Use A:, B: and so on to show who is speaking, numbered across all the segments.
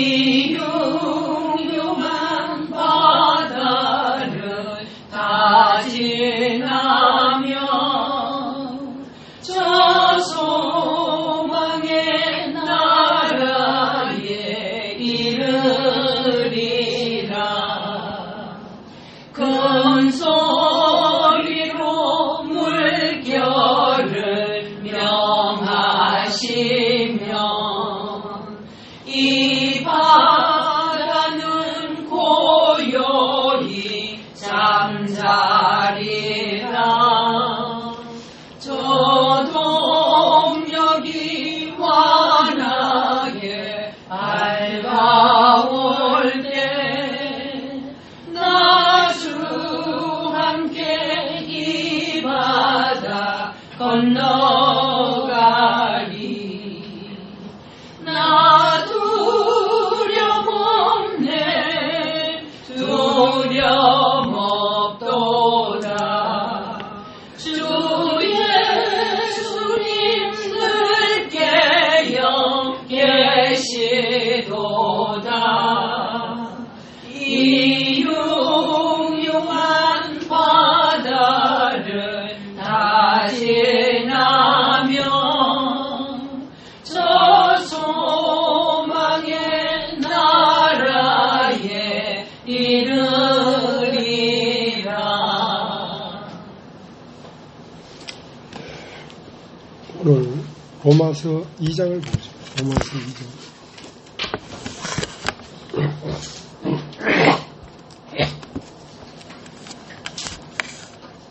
A: 이 흉흉한 바다를 다 지나며 저 소망의 나라에 이르리라. 큰 소리로 물결을 명하시며 이 바다는 고요히 잠자리라. 저 동력이 환하게 밝아올 때 나주 함께 이 바다 건너가리. 나 두려움 없네, 두려움 없도다. 주 예수님들께 계시도다. 이 흉흉한 바다를 다 지나며 저 소망의 나라에 이르리라.
B: 오늘 로마서 2장을 보죠. 로마서 2장.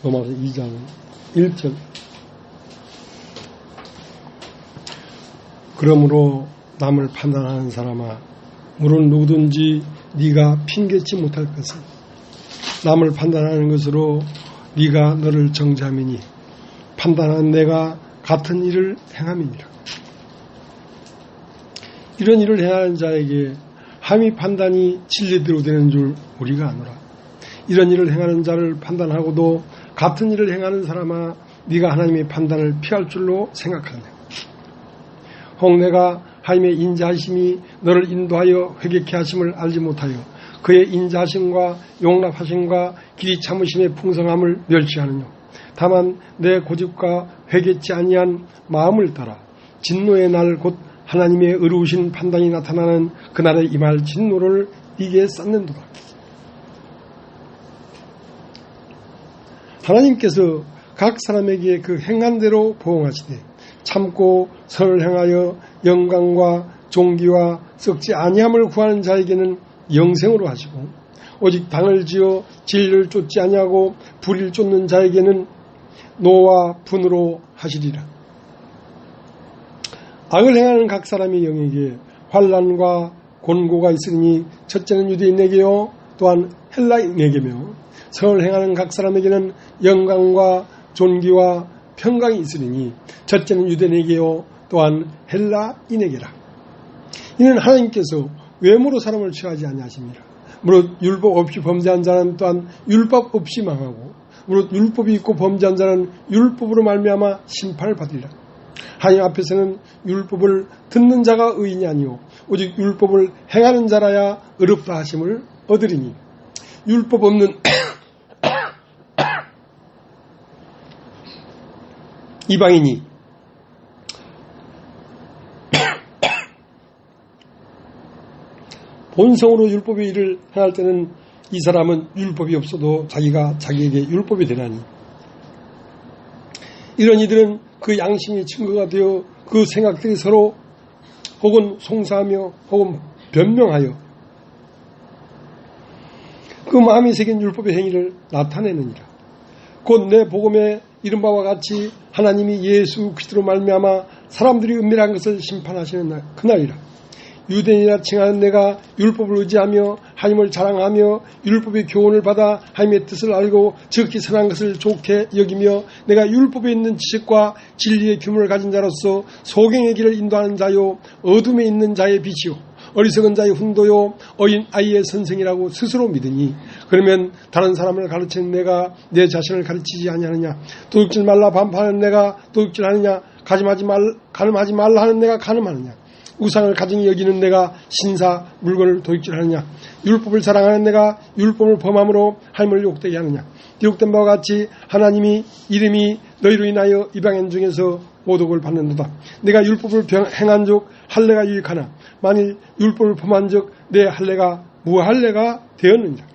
B: 로마서 2장 1절. 그러므로 남을 판단하는 사람아, 물은 누구든지 네가 핑계치 못할 것은 남을 판단하는 것으로 네가 너를 정죄함이니 판단한 내가 같은 일을 행함이니라. 이런 일을 행하는 자에게 함이 판단이 진리대로 되는 줄 우리가 아노라. 이런 일을 행하는 자를 판단하고도 같은 일을 행하는 사람아, 네가 하나님의 판단을 피할 줄로 생각하느냐. 혹 내가 하나님의 인자하심이 너를 인도하여 회개케 하심을 알지 못하여 그의 인자하심과 용납하심과 길이 참으심의 풍성함을 멸시하느냐. 다만 내 고집과 회개치 아니한 마음을 따라 진노의 날 곧 하나님의 의로우신 판단이 나타나는 그날에 임할 진노를 네게 쌓는도다. 하나님께서 각 사람에게 그 행한 대로 보응하시되 참고 선을 행하여 영광과 존귀와 썩지 아니함을 구하는 자에게는 영생으로 하시고 오직 당을 지어 진리를 쫓지 아니하고 불의를 쫓는 자에게는 노와 분으로 하시리라. 악을 행하는 각 사람의 영에게 환난과 곤고가 있으니 첫째는 유대인에게요 또한 헬라인에게며 선을 행하는 각 사람에게는 영광과 존귀와 평강이 있으니 첫째는 유대인에게요 또한 헬라인에게라. 이는 하나님께서 외모로 사람을 취하지 아니하십니다. 무릇 율법 없이 범죄한 자는 또한 율법 없이 망하고 무릇 율법이 있고 범죄한 자는 율법으로 말미암아 심판을 받으리라. 하나님 앞에서는 율법을 듣는 자가 의인이 아니요 오직 율법을 행하는 자라야 의롭다 하심을 얻으리니 율법 없는 이방인이 본성으로 율법의 일을 행할 때는 이 사람은 율법이 없어도 자기가 자기에게 율법이 되나니 이런 이들은 그 양심이 증거가 되어 그 생각들이 서로 혹은 송사하며 혹은 변명하여 그 마음이 새긴 율법의 행위를 나타내느니라. 곧 내 복음에 이른 바와 같이 하나님이 예수 그리스도로 말미암아 사람들이 은밀한 것을 심판하시는 날 그날이라. 유대인이라 칭하는 내가 율법을 의지하며 하나님을 자랑하며 율법의 교훈을 받아 하나님의 뜻을 알고 지극히 선한 것을 좋게 여기며 내가 율법에 있는 지식과 진리의 규문을 가진 자로서 소경의 길을 인도하는 자요 어둠에 있는 자의 빛이요 어리석은 자의 훈도요 어린 아이의 선생이라고 스스로 믿으니 그러면 다른 사람을 가르치는 내가 내 자신을 가르치지 아니하느냐. 도둑질 말라 반파하는 내가 도둑질하느냐. 가늠하지 말라 하는 내가 가늠하느냐. 우상을 가증히 여기는 내가 신사 물건을 도둑질하느냐? 율법을 사랑하는 내가 율법을 범함으로 하나님을 욕되게 하느냐? 기록된 바와 같이 하나님이 이름이 너희로 인하여 이방인 중에서 모독을 받는도다. 내가 율법을 행한 적 할례가 유익하나 만일 율법을 범한 적 내 할례가 무할례가 되었느냐?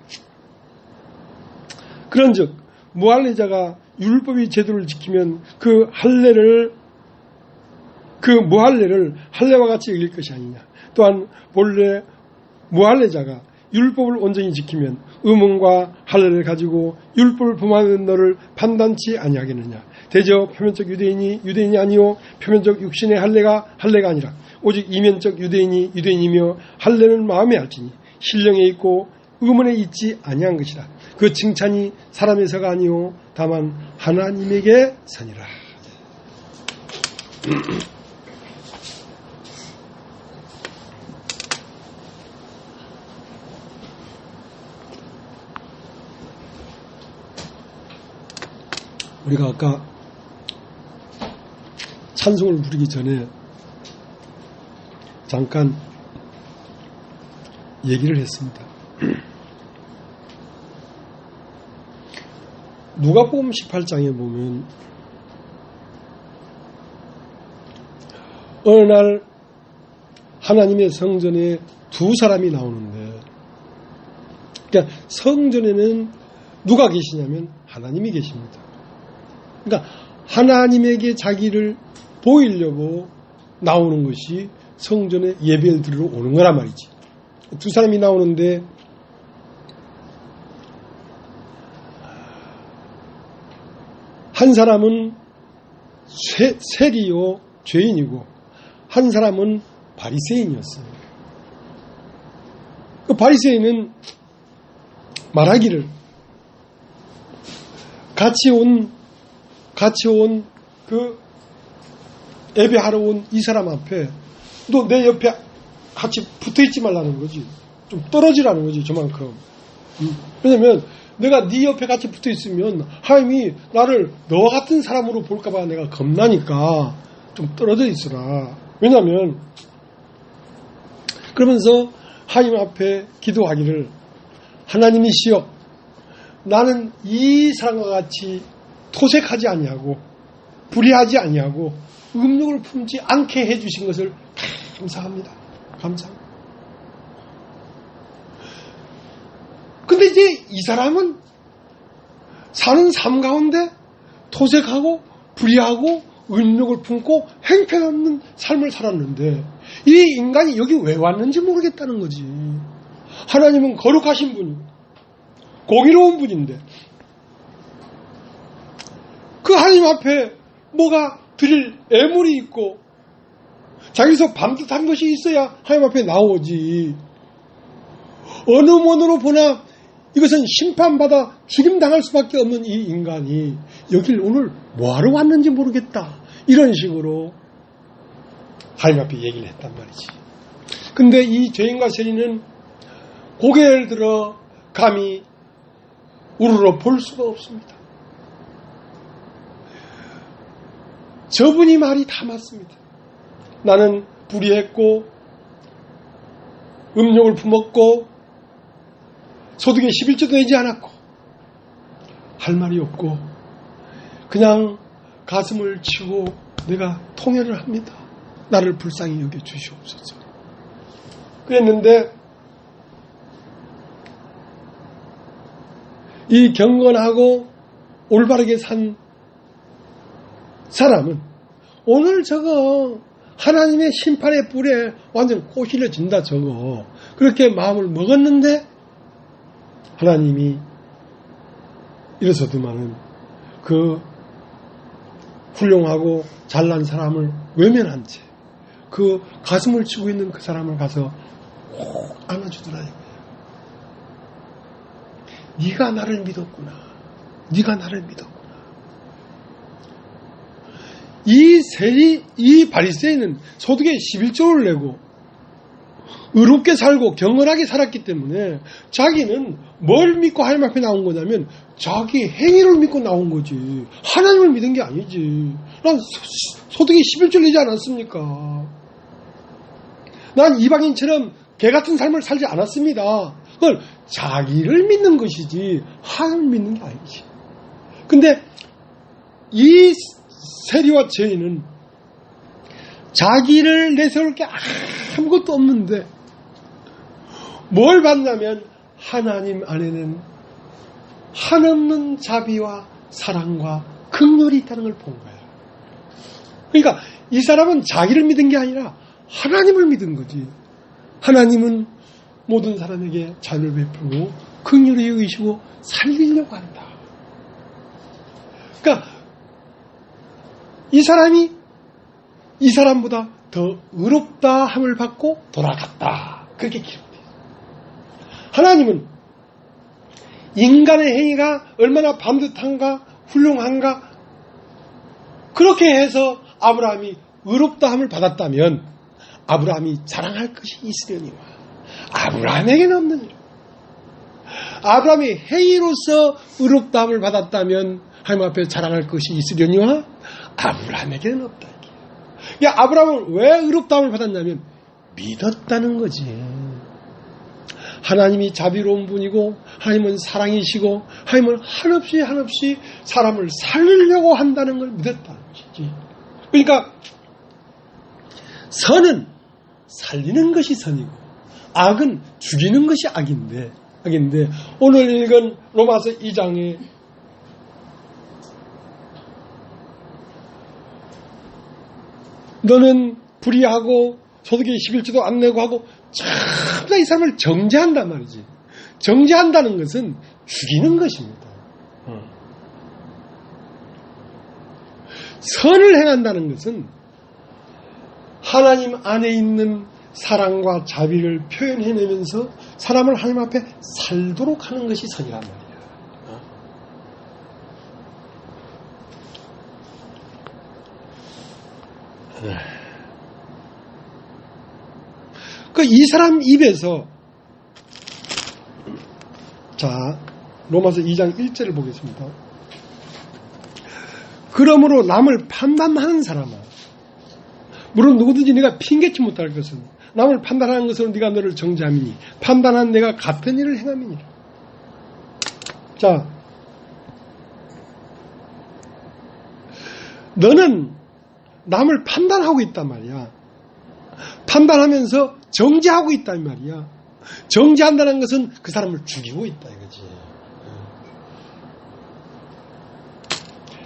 B: 그런즉 무할례자가 율법의 제도를 지키면 그 무할례를 할례와 같이 여길 것이 아니냐. 또한 본래 무할례자가 율법을 온전히 지키면 의문과 할례를 가지고 율법을 범하는 너를 판단치 아니하겠느냐. 대저 표면적 유대인이 아니요 표면적 육신의 할례가 아니라 오직 이면적 유대인이며 할례는 마음에 알지니 신령에 있고 의문에 있지 아니한 것이라. 그 칭찬이 사람에서가 아니요 다만 하나님에게 서니라. 우리가 아까 찬송을 부르기 전에 잠깐 얘기를 했습니다. 누가복음 18장에 보면 어느 날 하나님의 성전에 두 사람이 나오는데, 그러니까 성전에는 누가 계시냐면 하나님이 계십니다. 그러니까 하나님에게 자기를 보이려고 나오는 것이 성전에 예배를 드리러 오는 거란 말이지. 두 사람이 나오는데 한 사람은 세리요 죄인이고 한 사람은 바리새인이었어요. 그 바리새인은 말하기를 같이 온 그 예배하러 온 이 사람 앞에 너 내 옆에 같이 붙어있지 말라는 거지. 좀 떨어지라는 거지, 저만큼. 왜냐면 내가 네 옆에 같이 붙어있으면 하나님이 나를 너와 같은 사람으로 볼까봐 내가 겁나니까 좀 떨어져 있으라. 왜냐면 그러면서 하나님 앞에 기도하기를 하나님이시여 나는 이 사람과 같이 토색하지 아니하고 불의하지 아니하고 음욕을 품지 않게 해주신 것을 감사합니다. 감사합니다. 근데 이제 이 사람은 사는 삶 가운데 토색하고 불의하고 음욕을 품고 행편없는 삶을 살았는데 이 인간이 여기 왜 왔는지 모르겠다는 거지. 하나님은 거룩하신 분이고 공의로운 분인데 그 하나님 앞에 뭐가 드릴 애물이 있고 자기서 반듯한 것이 있어야 하나님 앞에 나오지. 어느 면으로 보나 이것은 심판받아 죽임당할 수밖에 없는 이 인간이 여길 오늘 뭐하러 왔는지 모르겠다. 이런 식으로 하나님 앞에 얘기를 했단 말이지. 근데 이 죄인과 세리는 고개를 들어 감히 우러러 볼 수가 없습니다. 저분이 말이 다 맞습니다. 나는 불의했고 음욕을 품었고 소득의 11조도 내지 않았고 할 말이 없고 그냥 가슴을 치고 내가 통회를 합니다. 나를 불쌍히 여겨 주시옵소서. 그랬는데 이 경건하고 올바르게 산 사람은 오늘 저거 하나님의 심판의 뿔에 완전 꼬실려진다 저거 그렇게 마음을 먹었는데 하나님이 이래서도만은 그 훌륭하고 잘난 사람을 외면한 채 그 가슴을 치고 있는 그 사람을 가서 꼭 안아주더라. 네가 나를 믿었구나. 네가 나를 믿었구나. 이 바리새인은 소득의 11조를 내고 의롭게 살고 경건하게 살았기 때문에 자기는 뭘 믿고 하나님 앞에 나온 거냐면 자기 행위를 믿고 나온 거지. 하나님을 믿은 게 아니지. 난 소득의 11조를 내지 않았습니까? 난 이방인처럼 개 같은 삶을 살지 않았습니다. 그건 자기를 믿는 것이지 하나님을 믿는 게 아니지. 근데 이 세리와 죄인은 자기를 내세울 게 아무것도 없는데 뭘 봤냐면 하나님 안에는 한없는 자비와 사랑과 긍휼이 있다는 걸 본 거야. 그러니까 이 사람은 자기를 믿은 게 아니라 하나님을 믿은 거지. 하나님은 모든 사람에게 자비를 베풀고 긍휼히 여기시고 살리려고 한다. 그러니까 이 사람이 이 사람보다 더 의롭다 함을 받고 돌아갔다. 그렇게 기록돼요. 하나님은 인간의 행위가 얼마나 반듯한가 훌륭한가 그렇게 해서 아브라함이 의롭다 함을 받았다면 아브라함이 자랑할 것이 있으려니와 아브라함에게는 없느니라. 아브라함이 행위로서 의롭다 함을 받았다면 하나님 앞에 자랑할 것이 있으려니와 아브라함에게는 없다. 아브라함은 왜 의롭다 함을 받았냐면 믿었다는 거지. 하나님이 자비로운 분이고 하나님은 사랑이시고 하나님은 한없이 사람을 살리려고 한다는 걸 믿었다는 것이지. 그러니까 선은 살리는 것이 선이고 악은 죽이는 것이 악인데 오늘 읽은 로마서 2장에 너는 불의하고 소득에 11조도 안 내고 하고 전부 이 사람을 정죄한단 말이지. 정죄한다는 것은 죽이는 것입니다. 선을 행한다는 것은 하나님 안에 있는 사랑과 자비를 표현해내면서 사람을 하나님 앞에 살도록 하는 것이 선이란 말이야. 이 사람 입에서 자 로마서 2장 1절을 보겠습니다. 그러므로 남을 판단하는 사람아, 물론 누구든지 네가 핑계치 못할 것은 남을 판단하는 것으로 네가 너를 정죄함이니 판단한 내가 같은 일을 행함이니라. 자, 너는 남을 판단하고 있단 말이야. 판단하면서 정죄하고 있단 말이야. 정죄한다는 것은 그 사람을 죽이고 있다 이거지.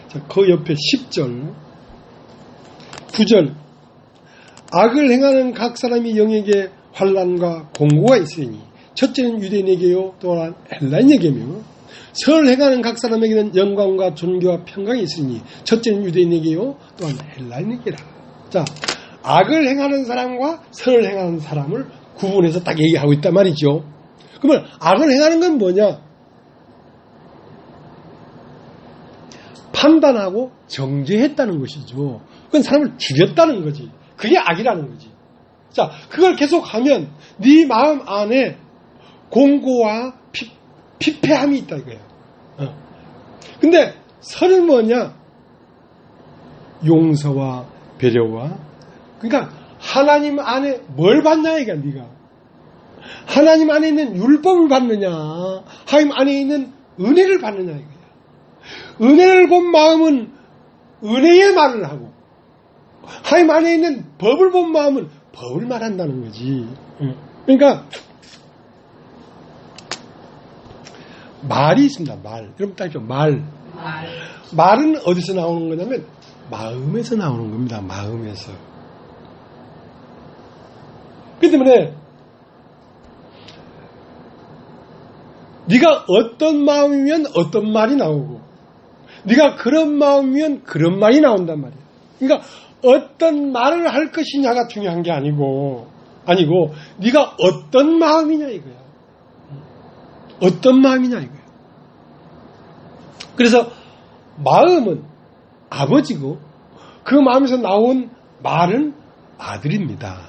B: 자, 그 옆에 10절 9절 악을 행하는 각 사람이 영에게 환난과 공고가 있으니 첫째는 유대인에게요 또한 헬라인에게며 선을 행하는 각 사람에게는 영광과 존귀와 평강이 있으니 첫째는 유대인에게요 또한 헬라인에게라. 자, 악을 행하는 사람과 선을 행하는 사람을 구분해서 딱 얘기하고 있단 말이죠. 그러면 악을 행하는 건 뭐냐? 판단하고 정죄했다는 것이죠. 그건 사람을 죽였다는 거지. 그게 악이라는 거지. 자, 그걸 계속하면 네 마음 안에 공고와 피폐함이 있다 이거야. 근데 선은 뭐냐? 용서와 배려와, 그러니까 하나님 안에 뭘 받냐 이거야. 네가 하나님 안에 있는 율법을 받느냐, 하나님 안에 있는 은혜를 받느냐 이거야. 은혜를 본 마음은 은혜의 말을 하고 하나님 안에 있는 법을 본 마음은 법을 말한다는 거지. 그러니까 말이 있습니다. 말. 여러분 따지죠. 말은 어디서 나오는 거냐면 마음에서 나오는 겁니다. 마음에서. 그렇기 때문에 네가 어떤 마음이면 어떤 말이 나오고 네가 그런 마음이면 그런 말이 나온단 말이야. 그러니까 어떤 말을 할 것이냐가 중요한 게 아니고 네가 어떤 마음이냐 이거야. 어떤 마음이냐 이거야. 그래서 마음은 아버지고 그 마음에서 나온 말은 아들입니다.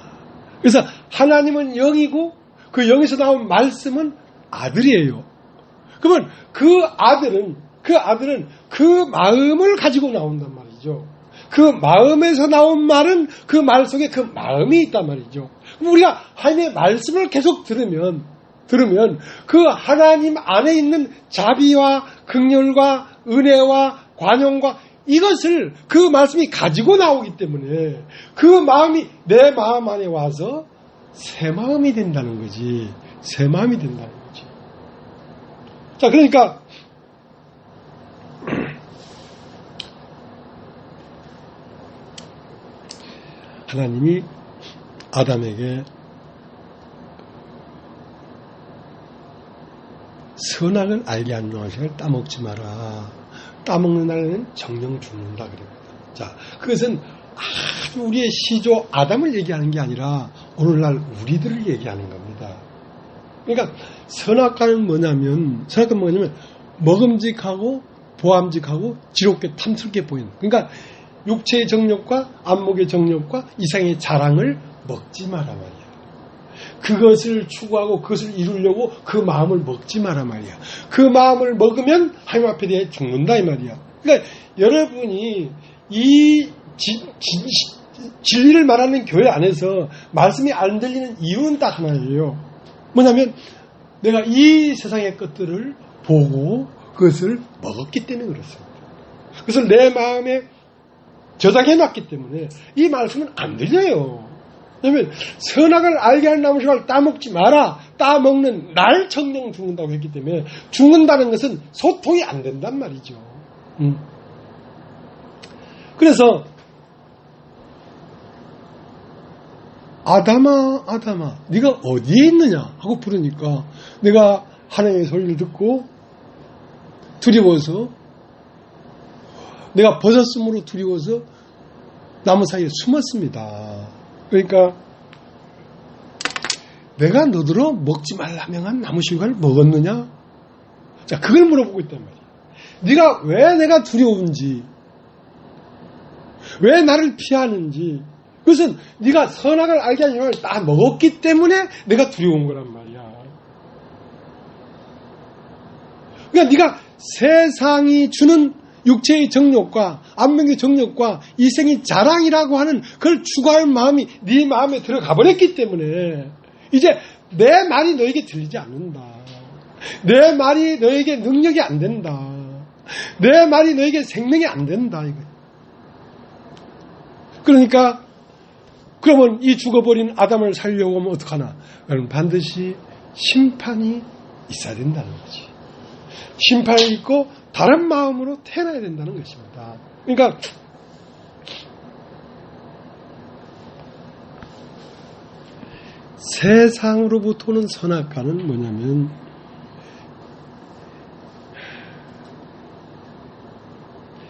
B: 그래서 하나님은 영이고 그 영에서 나온 말씀은 아들이에요. 그러면 그 아들은 그 마음을 가지고 나온단 말이죠. 그 마음에서 나온 말은 그 말 속에 그 마음이 있단 말이죠. 우리가 하나님의 말씀을 계속 들으면 그 하나님 안에 있는 자비와 긍휼과 은혜와 관용과 이것을 그 말씀이 가지고 나오기 때문에 그 마음이 내 마음 안에 와서 새 마음이 된다는 거지. 새 마음이 된다는 거지. 자, 그러니까 하나님이 아담에게 선악을 알게 하는 것을 따먹지 마라. 따먹는 날에는 정령 죽는다 그럽니다. 자, 그것은 아주 우리의 시조 아담을 얘기하는 게 아니라 오늘날 우리들을 얘기하는 겁니다. 그러니까 선악과는 뭐냐면 먹음직하고 보암직하고 지롭게 탐스럽게 보이는, 그러니까 육체의 정욕과 안목의 정욕과 이상의 자랑을 먹지 마라 말이야. 그것을 추구하고 그것을 이루려고 그 마음을 먹지 마라 말이야. 그 마음을 먹으면 하나님 앞에 대해 죽는다 이 말이야. 그러니까 여러분이 이 진리를 말하는 교회 안에서 말씀이 안 들리는 이유는 딱 하나예요. 뭐냐면 내가 이 세상의 것들을 보고 그것을 먹었기 때문에 그렇습니다. 그것을 내 마음에 저장해놨기 때문에 이 말씀은 안 들려요. 왜냐하면 선악을 알게 하는 나무식을 따먹지 마라. 따먹는 날 정령 죽는다고 했기 때문에 죽는다는 것은 소통이 안 된단 말이죠. 그래서 아담아 네가 어디에 있느냐 하고 부르니까 내가 하나님의 소리를 듣고 두려워서 내가 벗었으므로 두려워서 나무 사이에 숨었습니다. 그러니까 내가 너더러 먹지 말라 명한 나무실과를 먹었느냐? 자, 그걸 물어보고 있단 말이야. 네가 왜 내가 두려운지, 왜 나를 피하는지, 그것은 네가 선악을 알게 하는 걸 다 먹었기 때문에 내가 두려운 거란 말이야. 그러니까 네가 세상이 주는 육체의 정욕과 안목의 정욕과 이생의 자랑이라고 하는 그걸 추구할 마음이 네 마음에 들어가 버렸기 때문에 이제 내 말이 너에게 들리지 않는다. 내 말이 너에게 능력이 안 된다. 내 말이 너에게 생명이 안 된다. 이거. 그러니까 그러면 이 죽어버린 아담을 살려고 하면 어떡하나? 그럼 반드시 심판이 있어야 된다는 거지. 심판이 있고 다른 마음으로 태어나야 된다는 것입니다. 그러니까 세상으로부터 오는 선악과는 뭐냐면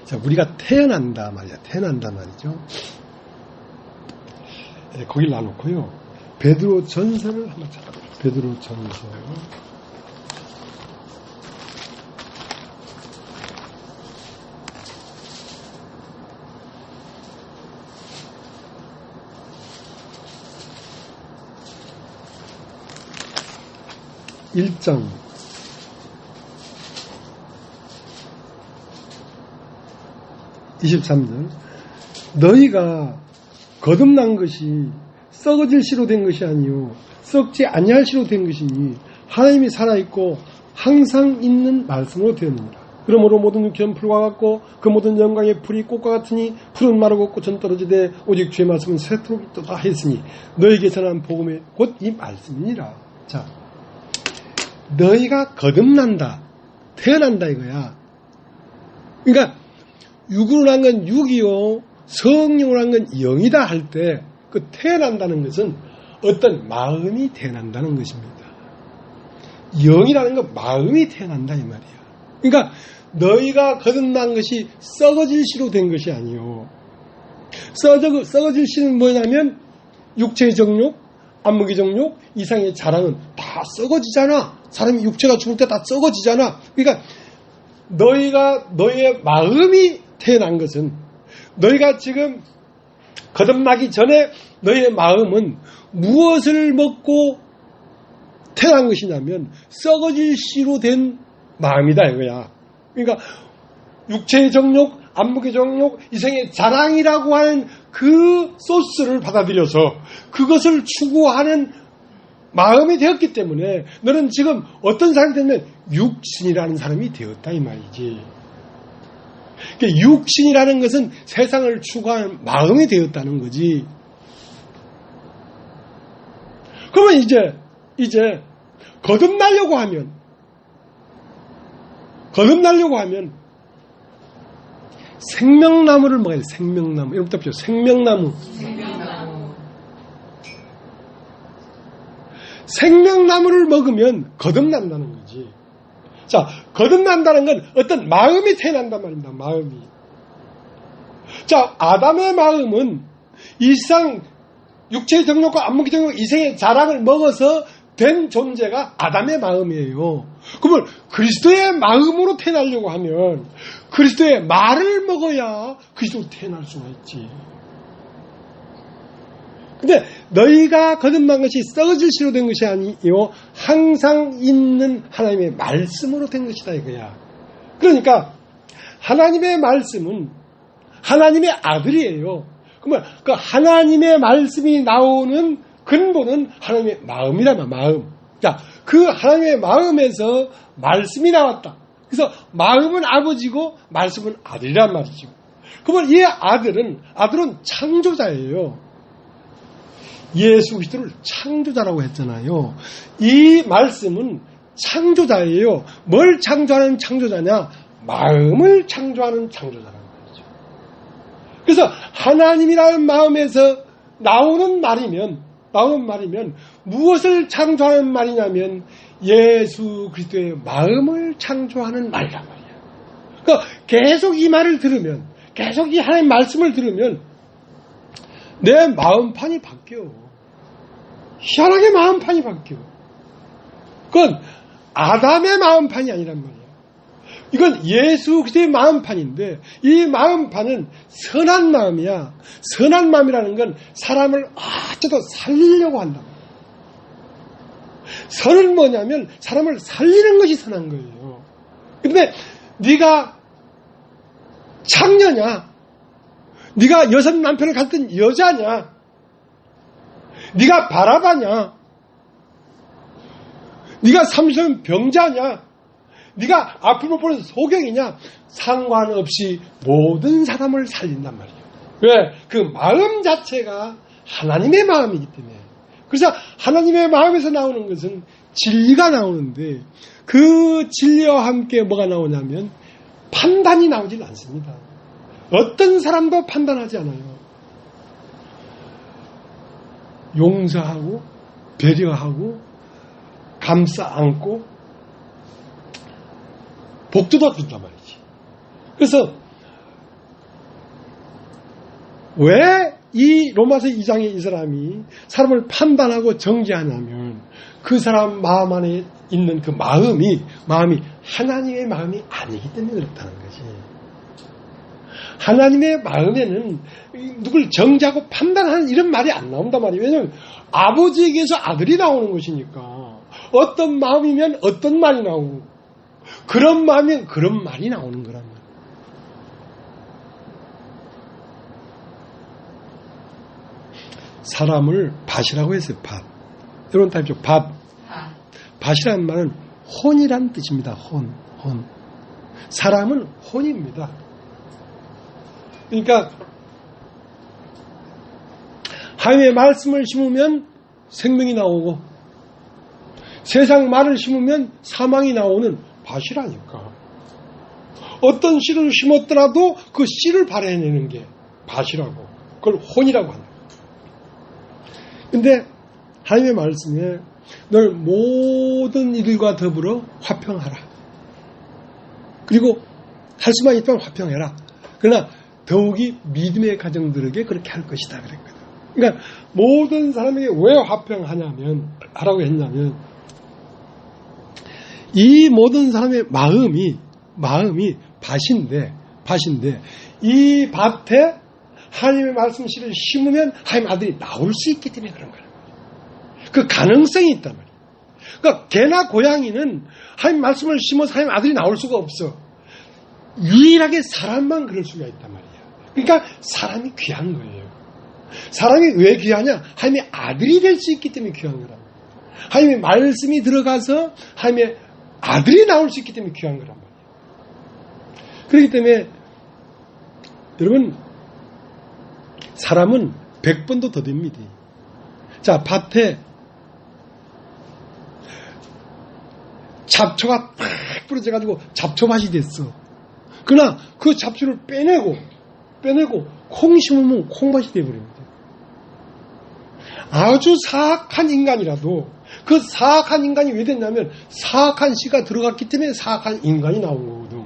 B: 자, 우리가 태어난다 말이죠. 네, 거기를 놔놓고요. 베드로 전서를 한번 찾아볼게요. 베드로 전서 1장 23절 너희가 거듭난 것이 썩어질 씨로 된 것이 아니요 썩지 아니할 씨로 된 것이니 하나님이 살아있고 항상 있는 말씀으로 되었느니라. 그러므로 모든 육체는 풀과 같고 그 모든 영광의 풀이 꽃과 같으니 풀은 마르고 꽃은 떨어지되 오직 주의 말씀은 새토록 있도다 했으니 너희에게 전한 복음의 곧 이 말씀이니라. 자, 너희가 거듭난다, 태어난다 이거야. 그러니까 육으로 난 건 육이요 성령으로 난 건 영이다 할 때 그 태어난다는 것은 어떤 마음이 태어난다는 것입니다. 영이라는 건 마음이 태어난다 이 말이야. 그러니까 너희가 거듭난 것이 썩어질 씨로 된 것이 아니요. 썩어질 씨는 뭐냐면 육체의 정욕, 안목의 정욕, 이상의 자랑은 다 썩어지잖아. 사람이 육체가 죽을 때 다 썩어지잖아. 그러니까 너희의 마음이 태어난 것은 너희가 지금 거듭나기 전에 너희의 마음은 무엇을 먹고 태어난 것이냐면 썩어질 씨로 된 마음이다 이거야. 그러니까 육체의 정욕, 안목의 정욕, 이생의 자랑이라고 하는 그 소스를 받아들여서 그것을 추구하는 마음이 되었기 때문에 너는 지금 어떤 사람이 되면 육신이라는 사람이 되었다 이 말이지. 그러니까 육신이라는 것은 세상을 추구하는 마음이 되었다는 거지. 그러면 이제 거듭나려고 하면 생명나무를 먹어야 돼. 생명나무. 여러분 답죠. 생명나무. 생명나무를 먹으면 거듭난다는 거지. 자, 거듭난다는 건 어떤 마음이 태어난단 말입니다. 마음이. 자, 아담의 마음은 이상 육체의 정욕과 안목의 정욕, 이생의 자랑을 먹어서 된 존재가 아담의 마음이에요. 그러면 그리스도의 마음으로 태어나려고 하면 그리스도의 말을 먹어야 그리스도로 태어날 수가 있지. 근데 너희가 거듭난 것이 썩어질 시로 된 것이 아니요 항상 있는 하나님의 말씀으로 된 것이다 이거야. 그러니까 하나님의 말씀은 하나님의 아들이에요. 그러면 그 하나님의 말씀이 나오는 근본은 하나님의 마음이란 마음. 자, 그 하나님의 마음에서 말씀이 나왔다. 그래서 마음은 아버지고 말씀은 아들이란 말이죠. 그러면 이 아들은 창조자예요. 예수 그리스도를 창조자라고 했잖아요. 이 말씀은 창조자예요. 뭘 창조하는 창조자냐? 마음을 창조하는 창조자라는 말이죠. 그래서 하나님이라는 마음에서 나오는 말이면 무엇을 창조하는 말이냐면 예수 그리스도의 마음을 창조하는 말이란 말이야. 그러니까 계속 이 말을 들으면, 계속 이 하나님의 말씀을 들으면 내 마음판이 바뀌어. 희한하게 마음판이 바뀌어. 그건 아담의 마음판이 아니란 말이야. 이건 예수 그리스도의 마음판인데 이 마음판은 선한 마음이야. 선한 마음이라는 건 사람을 어쩌다 살리려고 한다. 선은 뭐냐면 사람을 살리는 것이 선한 거예요. 근데 네가 창녀냐? 네가 여성 남편을 갖던 여자냐? 네가 바라바냐? 네가 삼선 병자냐? 네가 앞을 못 보는 소경이냐? 상관없이 모든 사람을 살린단 말이에요. 왜? 그 마음 자체가 하나님의 마음이기 때문에. 그래서 하나님의 마음에서 나오는 것은 진리가 나오는데 그 진리와 함께 뭐가 나오냐면 판단이 나오질 않습니다. 어떤 사람도 판단하지 않아요. 용서하고 배려하고 감싸 안고 복도도 준단 말이지. 그래서 왜 이 로마서 2장의 이 사람이 사람을 판단하고 정죄하냐면 그 사람 마음 안에 있는 그 마음이 하나님의 마음이 아니기 때문에 그렇다는 거지. 하나님의 마음에는 누굴 정죄하고 판단하는 이런 말이 안 나온단 말이에요. 왜냐하면 아버지에게서 아들이 나오는 것이니까 어떤 마음이면 어떤 말이 나오고 그런 마음이면 그런 말이 나오는 거란 말이에요. 사람을 밭이라고 했어요. 밭. 여러분 다 알죠? 밭. 밭이라는 말은 혼이란 뜻입니다. 혼. 사람은 혼입니다. 그러니까 하나님의 말씀을 심으면 생명이 나오고 세상 말을 심으면 사망이 나오는 밭이라니까. 어떤 씨를 심었더라도 그 씨를 발해내는 게 밭이라고. 그걸 혼이라고 한다. 근데 하나님의 말씀에 널 모든 이들과 더불어 화평하라. 그리고 할 수만 있다면 화평해라. 그러나 더욱이 믿음의 가정들에게 그렇게 할 것이다 그랬거든. 그러니까 모든 사람에게 왜 화평하라고 했냐면 이 모든 사람의 마음이 밭인데 이 밭에 하나님의 말씀 씨를 심으면 하나님 아들이 나올 수 있기 때문에 그런 거예요. 그 가능성이 있단 말이에요. 그러니까 개나 고양이는 하나님 말씀을 심어서 하나님 아들이 나올 수가 없어. 유일하게 사람만 그럴 수가 있단 말이야. 그러니까 사람이 귀한 거예요. 사람이 왜 귀하냐? 하나님의 아들이 될 수 있기 때문에 귀한 거라고. 하나님의 말씀이 들어가서 하나님의 아들이 나올 수 있기 때문에 귀한 거란 말이에요. 그렇기 때문에 여러분, 사람은 100번도 더 됩니다. 자, 밭에 잡초가 팍 부러져가지고 잡초밭이 됐어. 그러나 그 잡초를 빼내고 콩 심으면 콩밭이 되어버립니다. 아주 사악한 인간이라도 그 사악한 인간이 왜 됐냐면 사악한 씨가 들어갔기 때문에 사악한 인간이 나온 거거든.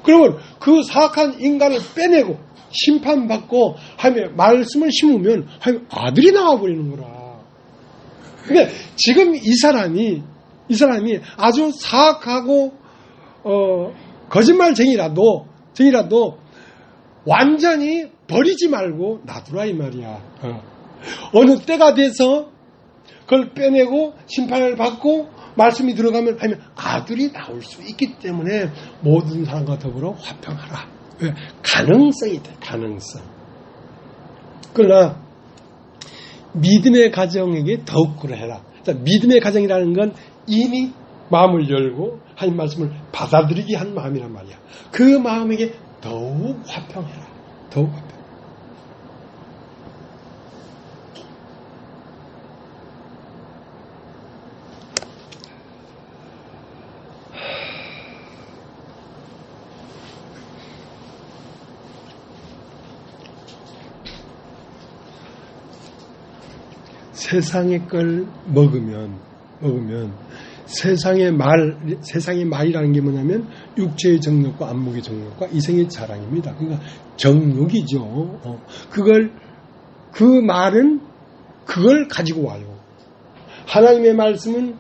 B: 그러면 그 사악한 인간을 빼내고 심판받고 하나님의 말씀을 심으면 하나님의 아들이 나와버리는 거라. 그러니까 지금 이 사람이 아주 사악하고 거짓말쟁이라도 완전히 버리지 말고 놔두라 이 말이야. 어느 때가 돼서 그걸 빼내고 심판을 받고 말씀이 들어가면 하면 아들이 나올 수 있기 때문에 모든 사람과 더불어 화평하라. 왜? 가능성이 돼. 가능성. 그러나 믿음의 가정에게 더욱 그러해라. 믿음의 가정이라는 건 이미 마음을 열고 하나님 말씀을 받아들이게 한 마음이란 말이야. 그 마음에게 더욱 화평해라. 더욱 화평. 세상의 걸 먹으면 세상의 말이라는 게 뭐냐면 육체의 정욕과 안목의 정욕과 이생의 자랑입니다. 그러니까 정욕이죠. 그 말은 그걸 가지고 와요. 하나님의 말씀은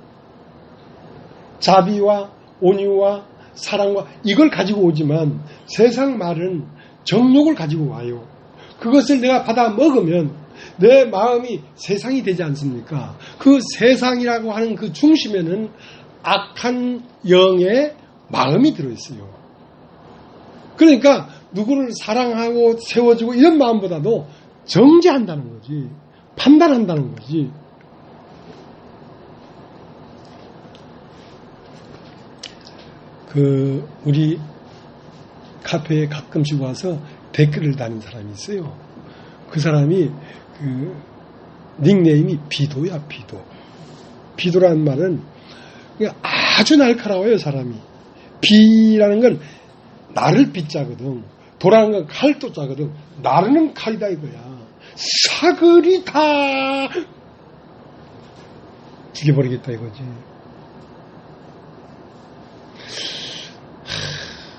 B: 자비와 온유와 사랑과 이걸 가지고 오지만 세상 말은 정욕을 가지고 와요. 그것을 내가 받아 먹으면 내 마음이 세상이 되지 않습니까? 그 세상이라고 하는 그 중심에는 악한 영의 마음이 들어있어요. 그러니까 누구를 사랑하고 세워주고 이런 마음보다도 정죄한다는 거지. 판단한다는 거지. 우리 카페에 가끔씩 와서 댓글을 다는 사람이 있어요. 그 사람이 닉네임이 비도야, 비도. 비도라는 말은 아주 날카로워요, 사람이. 비라는 건 나를 비자거든. 도라는 건 칼도자거든. 나르는 칼이다 이거야. 사글이 다 죽여버리겠다 이거지.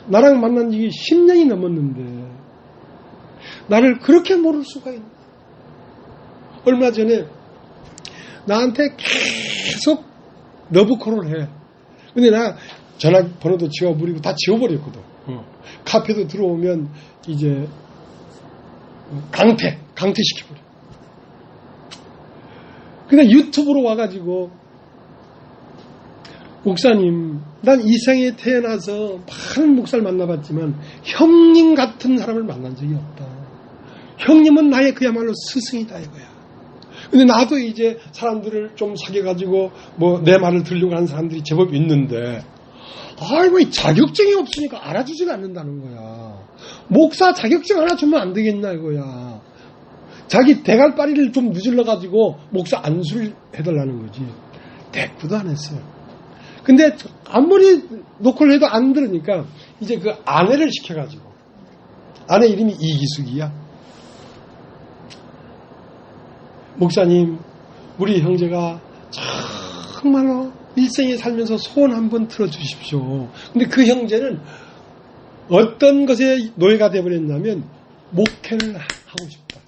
B: 나랑 만난 지 10년이 넘었는데 나를 그렇게 모를 수가 있나. 얼마 전에 나한테 계속 러브콜을 해. 근데 나 전화번호도 지워버리고 다 지워버렸거든. 카페도 들어오면 이제 강퇴시켜버려. 근데 유튜브로 와가지고 목사님, 난 이 생에 태어나서 많은 목사를 만나봤지만 형님 같은 사람을 만난 적이 없다. 형님은 나의 그야말로 스승이다 이거야. 근데 나도 이제 사람들을 좀 사귀어가지고 뭐 내 말을 들으려고 하는 사람들이 제법 있는데 아이고 자격증이 없으니까 알아주지가 않는다는 거야. 목사 자격증 하나 주면 안 되겠나 이거야. 자기 대갈바리를 좀 늦을러가지고 목사 안수를 해달라는 거지. 대꾸도 안 했어요. 근데 아무리 노크를 해도 안 들으니까 이제 그 아내를 시켜가지고, 아내 이름이 이기숙이야. 목사님, 우리 형제가 정말로 일생에 살면서 소원 한번 들어주십시오. 근데 그 형제는 어떤 것에 노예가 되어버렸냐면 목회를 하고 싶다.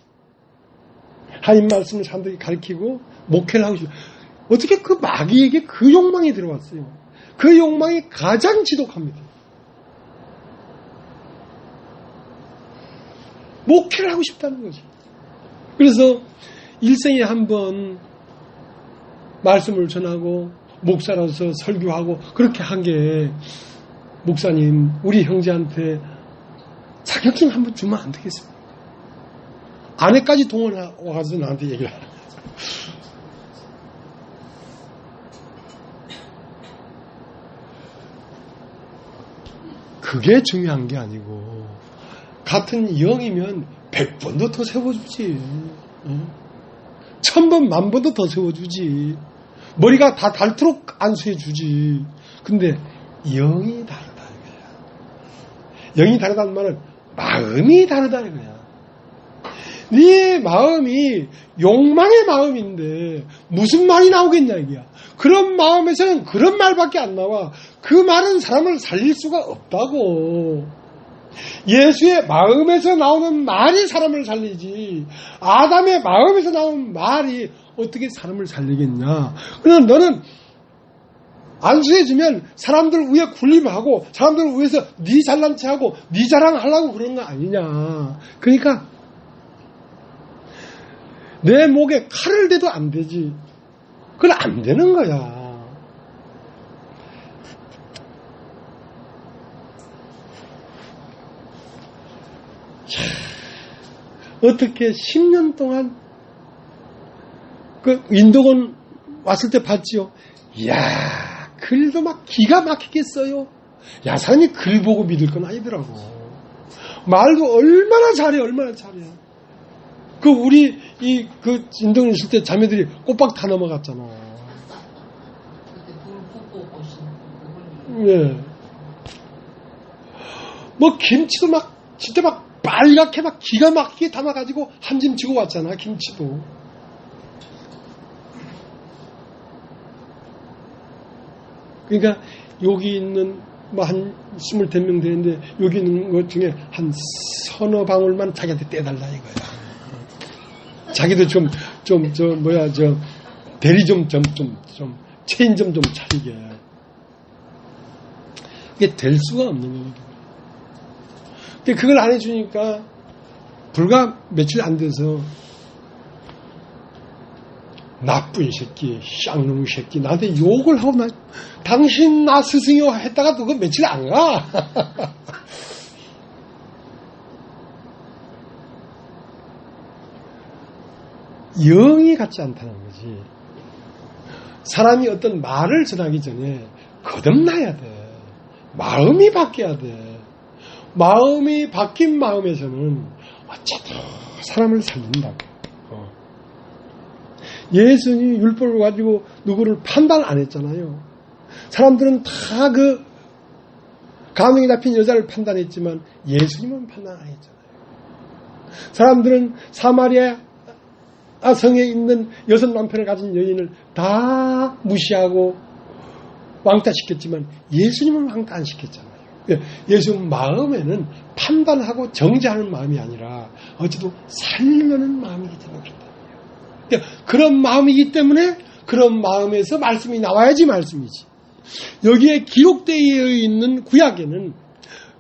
B: 하나님 말씀을 사람들이 가르치고 목회를 하고 싶다. 어떻게 그 마귀에게 그 욕망이 들어왔어요. 그 욕망이 가장 지독합니다. 목회를 하고 싶다는 거지. 그래서 일생에 한 번 말씀을 전하고 목사로서 설교하고 그렇게 한 게 목사님, 우리 형제한테 자격증 한번 주면 안 되겠습니까? 아내까지 동원와서 나한테 얘기를 하라. 그게 중요한 게 아니고, 같은 영이면 100번도 더 세워주지. 1000번, 10,000번도 더 세워주지. 머리가 다 닳도록 안수해주지. 근데 영이 다르다 이거야. 영이 다르다는 말은 마음이 다르다 이거야. 네 마음이 욕망의 마음인데 무슨 말이 나오겠냐 이거야. 그런 마음에서는 그런 말밖에 안 나와. 그 말은 사람을 살릴 수가 없다고. 예수의 마음에서 나오는 말이 사람을 살리지, 아담의 마음에서 나오는 말이 어떻게 사람을 살리겠냐. 그럼 너는 안수해주면 사람들 위에 군림하고 사람들 위해서 네 잘난 체하고 네 자랑하려고 그런 거 아니냐. 그러니까 내 목에 칼을 대도 안 되지. 그건 안 되는 거야. 어떻게 10년 동안 그 인도군 왔을 때 봤지요. 이야, 글도 막 기가 막히게 써요. 야, 사람이 글 보고 믿을 건 아니더라고. 말도 얼마나 잘해. 그 우리 그 인도군 있을 때 자매들이 꼬박 다 넘어갔잖아. 예. 뭐 김치도 막 진짜 막 빨갛게 막 기가 막히게 담아가지고 한 짐 지고 왔잖아, 김치도. 그러니까 여기 있는 뭐 한 20명 되는데 여기 있는 것 중에 한 서너 방울만 자기한테 떼달라 이거야. 자기도 대리 좀 체인 좀 차리게. 이게 될 수가 없는 거거든. 그걸 안 해주니까 불과 며칠 안 돼서 나쁜 새끼, 쌍놈 새끼 나한테 욕을 하고 당신 나 스승이요 했다가 그거 며칠 안 가. 영이 같지 않다는 거지. 사람이 어떤 말을 전하기 전에 거듭나야 돼. 마음이 바뀌어야 돼. 마음이 바뀐 마음에서는 어쨌든 사람을 살린다고. 예수님이 율법을 가지고 누구를 판단 안 했잖아요. 사람들은 다 그 감명이 잡힌 여자를 판단했지만 예수님은 판단 안 했잖아요. 사람들은 사마리아 성에 있는 6남편을 가진 여인을 다 무시하고 왕따시켰지만 예수님은 왕따 안 시켰잖아요. 예수 마음에는 판단하고 정죄하는 마음이 아니라 어찌도 살려는 마음이기 때문에 그렇다. 그런 마음이기 때문에 그런 마음에서 말씀이 나와야지 말씀이지. 여기에 기록되어 있는 구약에는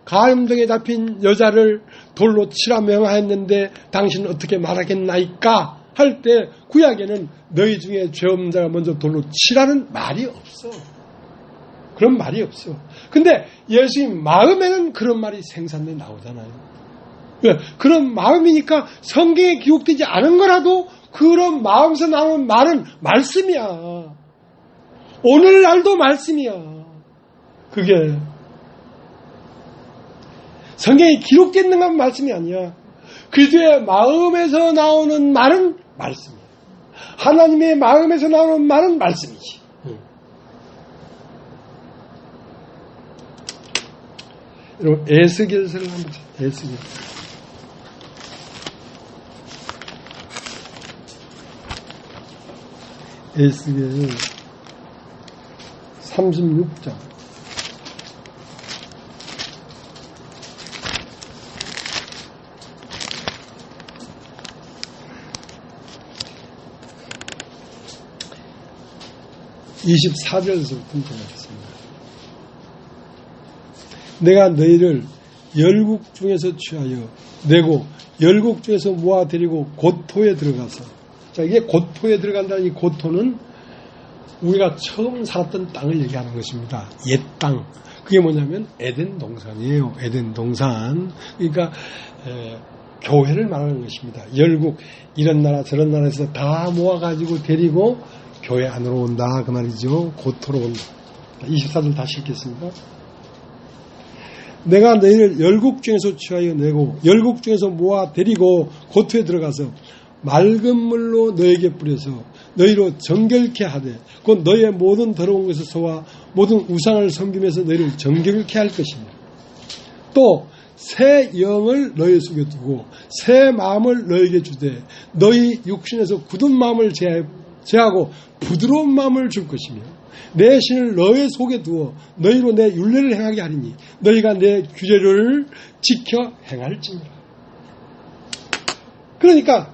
B: 가염등에 잡힌 여자를 돌로 치라 명하였는데 당신은 어떻게 말하겠나이까 할 때 구약에는 너희 중에 죄 없는 자가 먼저 돌로 치라는 말이 없어. 그런 말이 없어. 근데 예수님 마음에는 그런 말이 생산돼 나오잖아요. 왜? 그런 마음이니까 성경에 기록되지 않은 거라도 그런 마음에서 나오는 말은 말씀이야. 오늘날도 말씀이야. 그게 성경에 기록되는 건 말씀이 아니야. 그리스도의 마음에서 나오는 말은 말씀이야. 하나님의 마음에서 나오는 말은 말씀이지. 여러분, 에스겔서를 한번 보세요. 에스겔. 에스겔 36장. (24절에서부터) 보겠습니다. 내가 너희를 열국 중에서 취하여 내고 열국 중에서 모아 데리고 고토에 들어가서, 자, 이게 고토에 들어간다는 이 고토는 우리가 처음 살았던 땅을 얘기하는 것입니다. 옛 땅. 그게 뭐냐면 에덴 동산이에요. 에덴 동산. 그러니까 교회를 말하는 것입니다. 열국 이런 나라 저런 나라에서 다 모아가지고 데리고 교회 안으로 온다 그 말이죠. 고토로 온다. 24절 다시 읽겠습니다. 내가 너희를 열국 중에서 취하여 내고 열국 중에서 모아 데리고 고토에 들어가서 맑은 물로 너에게 뿌려서 너희로 정결케 하되 곧 너희의 모든 더러운 것에서와 모든 우상을 섬기면서 너희를 정결케 할 것이며 또 새 영을 너희 속에 두고 새 마음을 너희에게 주되 너희 육신에서 굳은 마음을 제하고 부드러운 마음을 줄 것이며 내 신을 너희 속에 두어 너희로 내 율례를 행하게 하리니 너희가 내 규례를 지켜 행할지니라. 그러니까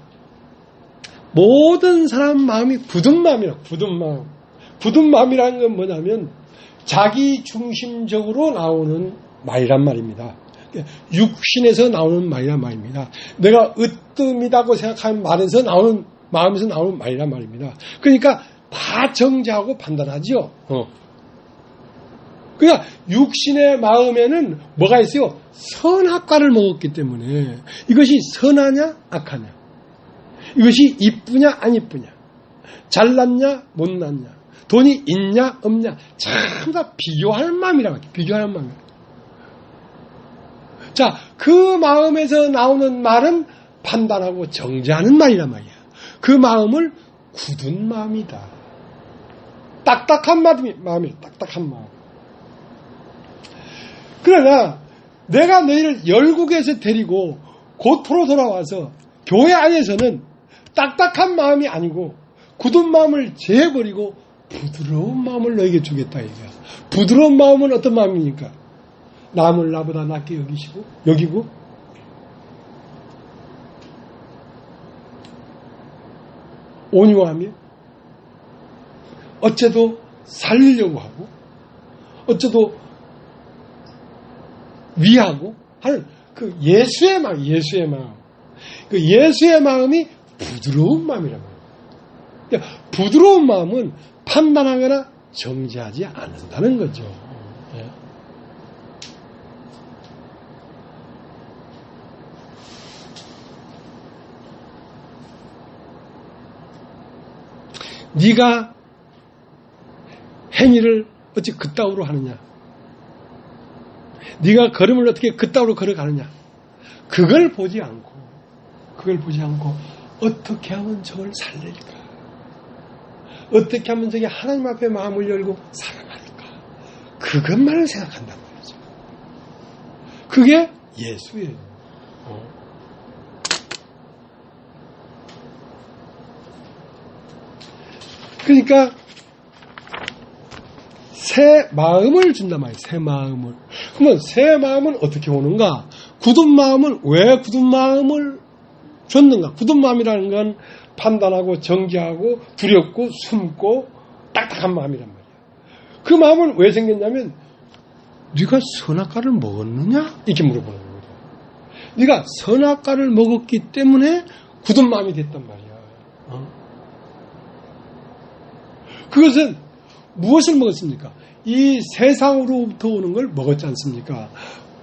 B: 모든 사람 마음이 굳은 마음이라. 굳은 마음. 굳은 마음이라는 건 뭐냐면 자기 중심적으로 나오는 말이란 말입니다. 육신에서 나오는 말이란 말입니다. 내가 으뜸이다고 생각하는 말에서 나오는 마음에서 나오는 말이란 말입니다. 그러니까 다 정죄하고 판단하지요. 그러니까 육신의 마음에는 뭐가 있어요? 선악과를 먹었기 때문에 이것이 선하냐 악하냐, 이것이 이쁘냐 안 이쁘냐, 잘났냐 못났냐, 돈이 있냐 없냐, 참 다 비교하는 마음이란 말이에요. 비교하는 마음이에요. 자, 그 마음에서 나오는 말은 판단하고 정죄하는 말이란 말이야. 그 마음을 굳은 마음이다. 딱딱한 마음이 딱딱한 마음. 그러나 내가 너희를 열국에서 데리고 고토로 돌아와서 교회 안에서는 딱딱한 마음이 아니고 굳은 마음을 제해버리고 부드러운 마음을 너에게 주겠다 이거야. 부드러운 마음은 어떤 마음입니까? 남을 나보다 낫게 여기고 온유하며 어째도 살리려고 하고 어째도 위하고 하는 그 예수의 마음, 그 예수의 마음이 부드러운 마음이란 말이에요. 그러니까 부드러운 마음은 판단하거나 정죄하지 않는다는 거죠. 네가 행위를 어찌 그따위로 하느냐, 네가 걸음을 어떻게 그따위로 걸어가느냐, 그걸 보지 않고 어떻게 하면 저걸 살릴까, 어떻게 하면 저게 하나님 앞에 마음을 열고 살아날까, 그것만을 생각한단 말이죠. 그게 예수예요. 그러니까 새 마음을 준단 말이에요. 새 마음을. 그러면 새 마음은 어떻게 오는가? 굳은 마음은 왜 굳은 마음을 줬는가? 굳은 마음이라는 건 판단하고 정죄하고 두렵고 숨고 딱딱한 마음이란 말이에요. 그 마음은 왜 생겼냐면 네가 선악과를 먹었느냐? 이렇게 물어보는 거예요. 네가 선악과를 먹었기 때문에 굳은 마음이 됐단 말이야. 그것은 무엇을 먹었습니까? 이 세상으로부터 오는 걸 먹었지 않습니까?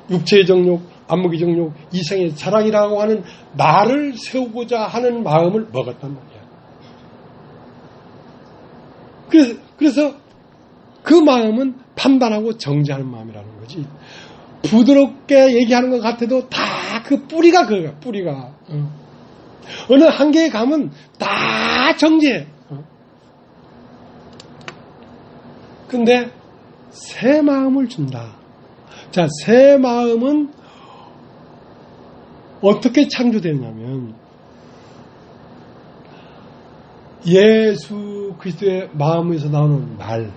B: 육체의 정욕, 안목의 정욕, 이생의 자랑이라고 하는 나를 세우고자 하는 마음을 먹었단 말이야. 그래서 그 마음은 판단하고 정죄하는 마음이라는 거지. 부드럽게 얘기하는 것 같아도 다 그 뿌리가 그거야, 뿌리가. 어느 한계에 가면 다 정죄해. 근데 새 마음을 준다. 자, 새 마음은 어떻게 창조되냐면 예수 그리스도의 마음에서 나오는 말,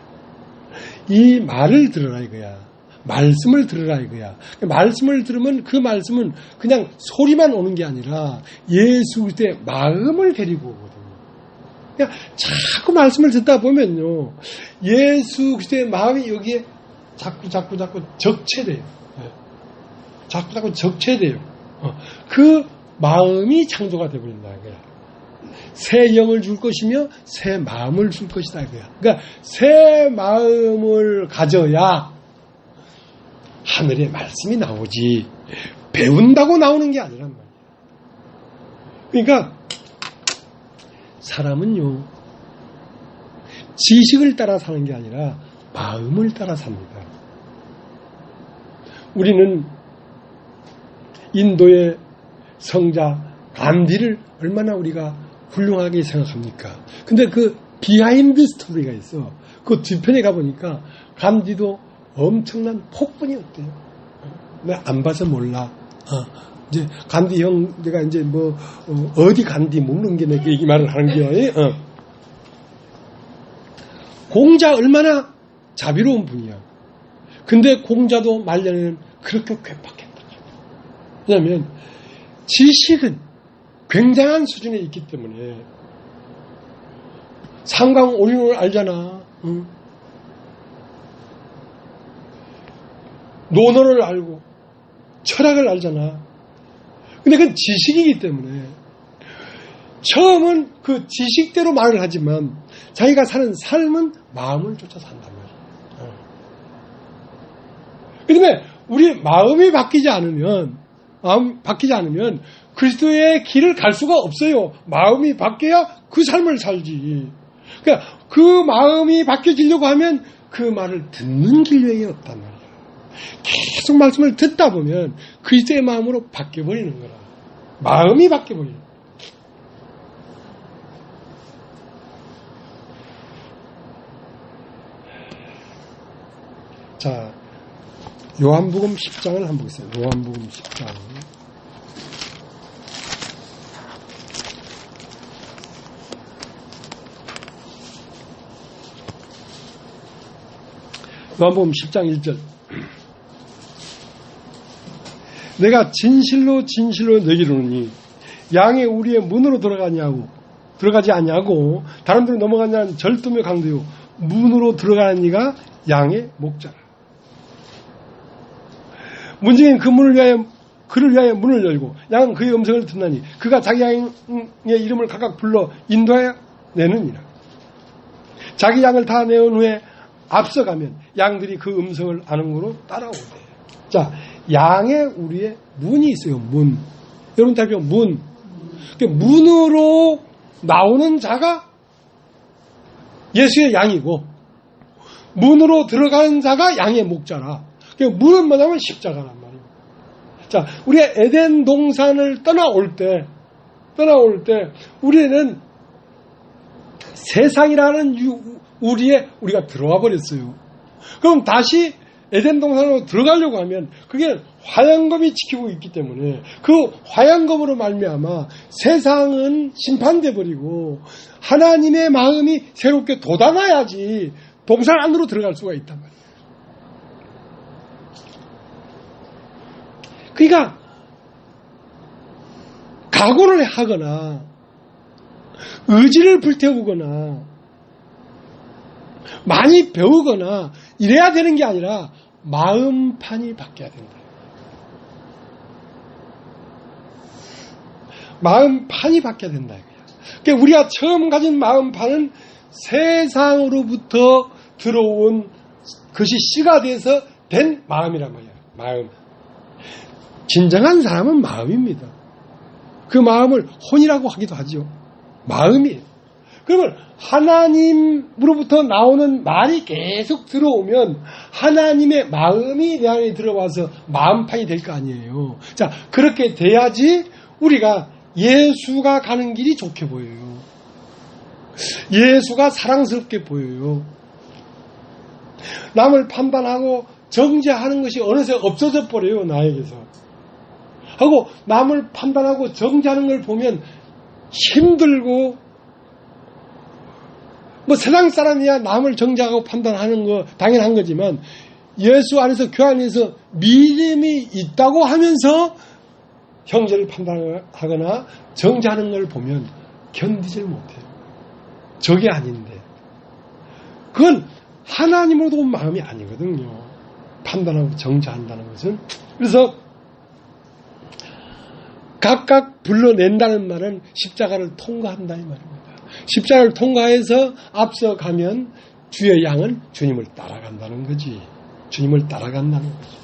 B: 이 말을 들으라 이거야. 말씀을 들으라 이거야. 말씀을 들으면 그 말씀은 그냥 소리만 오는 게 아니라 예수 그리스도의 마음을 데리고 오거든요. 그냥 자꾸 말씀을 듣다 보면요, 예수 그리스도의 마음이 여기에 자꾸 적체돼요. 자꾸 적체돼요. 그 마음이 창조가 되어버린다. 새 영을 줄 것이며 새 마음을 줄 것이다 이거야. 그러니까 새 마음을 가져야 하늘의 말씀이 나오지 배운다고 나오는 게 아니란 말이야. 그러니까 사람은요 지식을 따라 사는 게 아니라 마음을 따라 삽니다. 우리는 인도의 성자 간디를 얼마나 우리가 훌륭하게 생각합니까? 근데 그 비하인드 스토리가 있어. 그 뒤편에 가보니까 간디도 엄청난 폭군이었대요. 내가 안 봐서 몰라. 이제 간디 형, 내가 이제 뭐, 어디 간디 모르는 게 내가 얘기 말을 하는 거야. 공자 얼마나 자비로운 분이야. 근데 공자도 말년에는 그렇게 괴팍했다. 왜냐면 지식은 굉장한 수준에 있기 때문에 상강오륜을 알잖아. 논어를 알고 철학을 알잖아. 근데 그건 지식이기 때문에 처음은 그 지식대로 말을 하지만 자기가 사는 삶은 마음을 쫓아 산단 말이야. 그 다음에 우리 마음이 바뀌지 않으면 그리스도의 길을 갈 수가 없어요. 마음이 바뀌어야 그 삶을 살지. 그러니까 그 마음이 바뀌어지려고 하면 그 말을 듣는 길밖에 없단 말이야. 계속 말씀을 듣다 보면 그리스도의 마음으로 바뀌어버리는 거라. 마음이 바뀌어버리는 거야. 자, 요한복음 10장을 한번 보겠습니다. 요한복음 10장. 요한복음 10장 1절. 내가 진실로 진실로 너희에게 이르노니 양의 우리의 문으로 들어가지 아니하고 다른 데로 넘어가냐는 절도며 강도요 문으로 들어가는 이가 양의 목자라. 문지기는 그를 위하여 문을 열고 양은 그의 음성을 듣나니 그가 자기 양의 이름을 각각 불러 인도하여 내느니라. 자기 양을 다 내온 후에 앞서가면 양들이 그 음성을 아는 거로 따라오대. 자, 양의 우리의 문이 있어요. 문. 여러분 다 보면 문. 문으로 나오는 자가 예수의 양이고 문으로 들어가는 자가 양의 목자라. 문은 뭐냐면 십자가란 말이에요. 자, 우리가 에덴 동산을 떠나올 때 우리는 세상이라는 우리가 들어와 버렸어요. 그럼 다시 에덴 동산으로 들어가려고 하면 그게 화양검이 지키고 있기 때문에 그 화양검으로 말미암아 세상은 심판돼 버리고 하나님의 마음이 새롭게 돋아나야지 동산 안으로 들어갈 수가 있단 말이에요. 그러니까 각오를 하거나 의지를 불태우거나 많이 배우거나 이래야 되는 게 아니라 마음판이 바뀌어야 된다. 마음판이 바뀌어야 된다. 그러니까 우리가 처음 가진 마음판은 세상으로부터 들어온 것이 씨가 돼서 된 마음이란 말이야. 마음. 진정한 사람은 마음입니다. 그 마음을 혼이라고 하기도 하죠. 마음이에요. 그러면 하나님으로부터 나오는 말이 계속 들어오면 하나님의 마음이 내 안에 들어와서 마음판이 될 거 아니에요. 자, 그렇게 돼야지 우리가 예수가 가는 길이 좋게 보여요. 예수가 사랑스럽게 보여요. 남을 판단하고 정죄하는 것이 어느새 없어져 버려요. 나에게서. 하고 남을 판단하고 정죄하는 걸 보면 힘들고 뭐 세상 사람이야 남을 정죄하고 판단하는 거 당연한 거지만 예수 안에서 교회 안에서 믿음이 있다고 하면서 형제를 판단하거나 정죄하는 걸 보면 견디질 못해요. 저게 아닌데 그건 하나님으로도 온 마음이 각각 불러낸다는 말은 십자가를 통과한다 이 말입니다. 십자가를 통과해서 앞서가면 주의 양은 주님을 따라간다는 거지. 주님을 따라간다는 거지.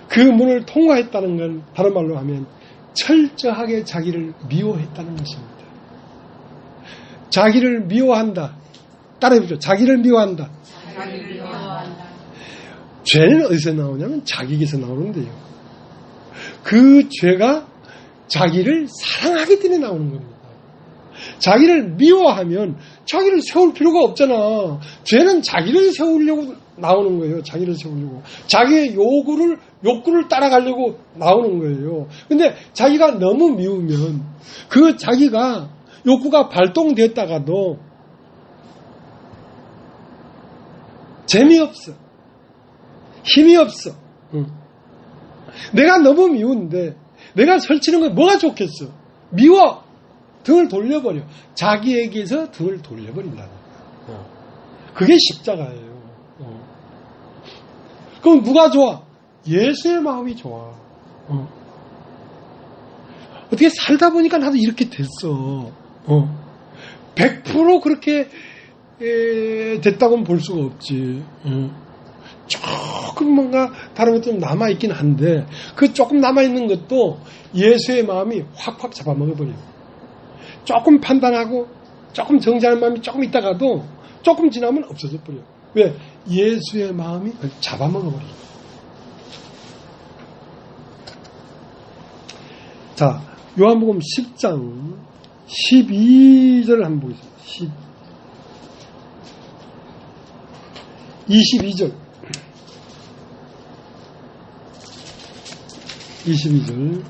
B: 그 문을 통과했다는 건 다른 말로 하면 철저하게 자기를 미워했다는 것입니다. 자기를 미워한다. 따라해보죠. 자기를 미워한다.
A: 자기를 미워한다.
B: 죄는 어디서 나오냐면 자기에게서 나오는데요. 그 죄가 자기를 사랑하기 때문에 나오는 겁니다. 자기를 미워하면 자기를 세울 필요가 없잖아. 죄는 자기를 세우려고 나오는 거예요. 자기를 세우려고. 자기의 욕구를 따라가려고 나오는 거예요. 근데 자기가 너무 미우면 그 자기가 욕구가 발동됐다가도 재미없어. 힘이 없어. 내가 너무 미운데 내가 설치는 건 뭐가 좋겠어? 미워. 등을 돌려버려. 자기에게서 등을 돌려버린다는 거야. 그게 십자가예요. 그럼 누가 좋아? 예수의 마음이 좋아. 어떻게 살다 보니까 나도 이렇게 됐어. 100% 그렇게 됐다고는 볼 수가 없지. 조금 뭔가 다른 것도 남아있긴 한데 그 조금 남아있는 것도 예수의 마음이 확확 잡아먹어버려요. 조금 판단하고 조금 정지하는 마음이 조금 있다가도 조금 지나면 없어져 버려요. 왜? 예수의 마음이 그걸 잡아먹어버려요. 자, 요한복음 10장 12절을 한번 보겠습니다. 22절 22절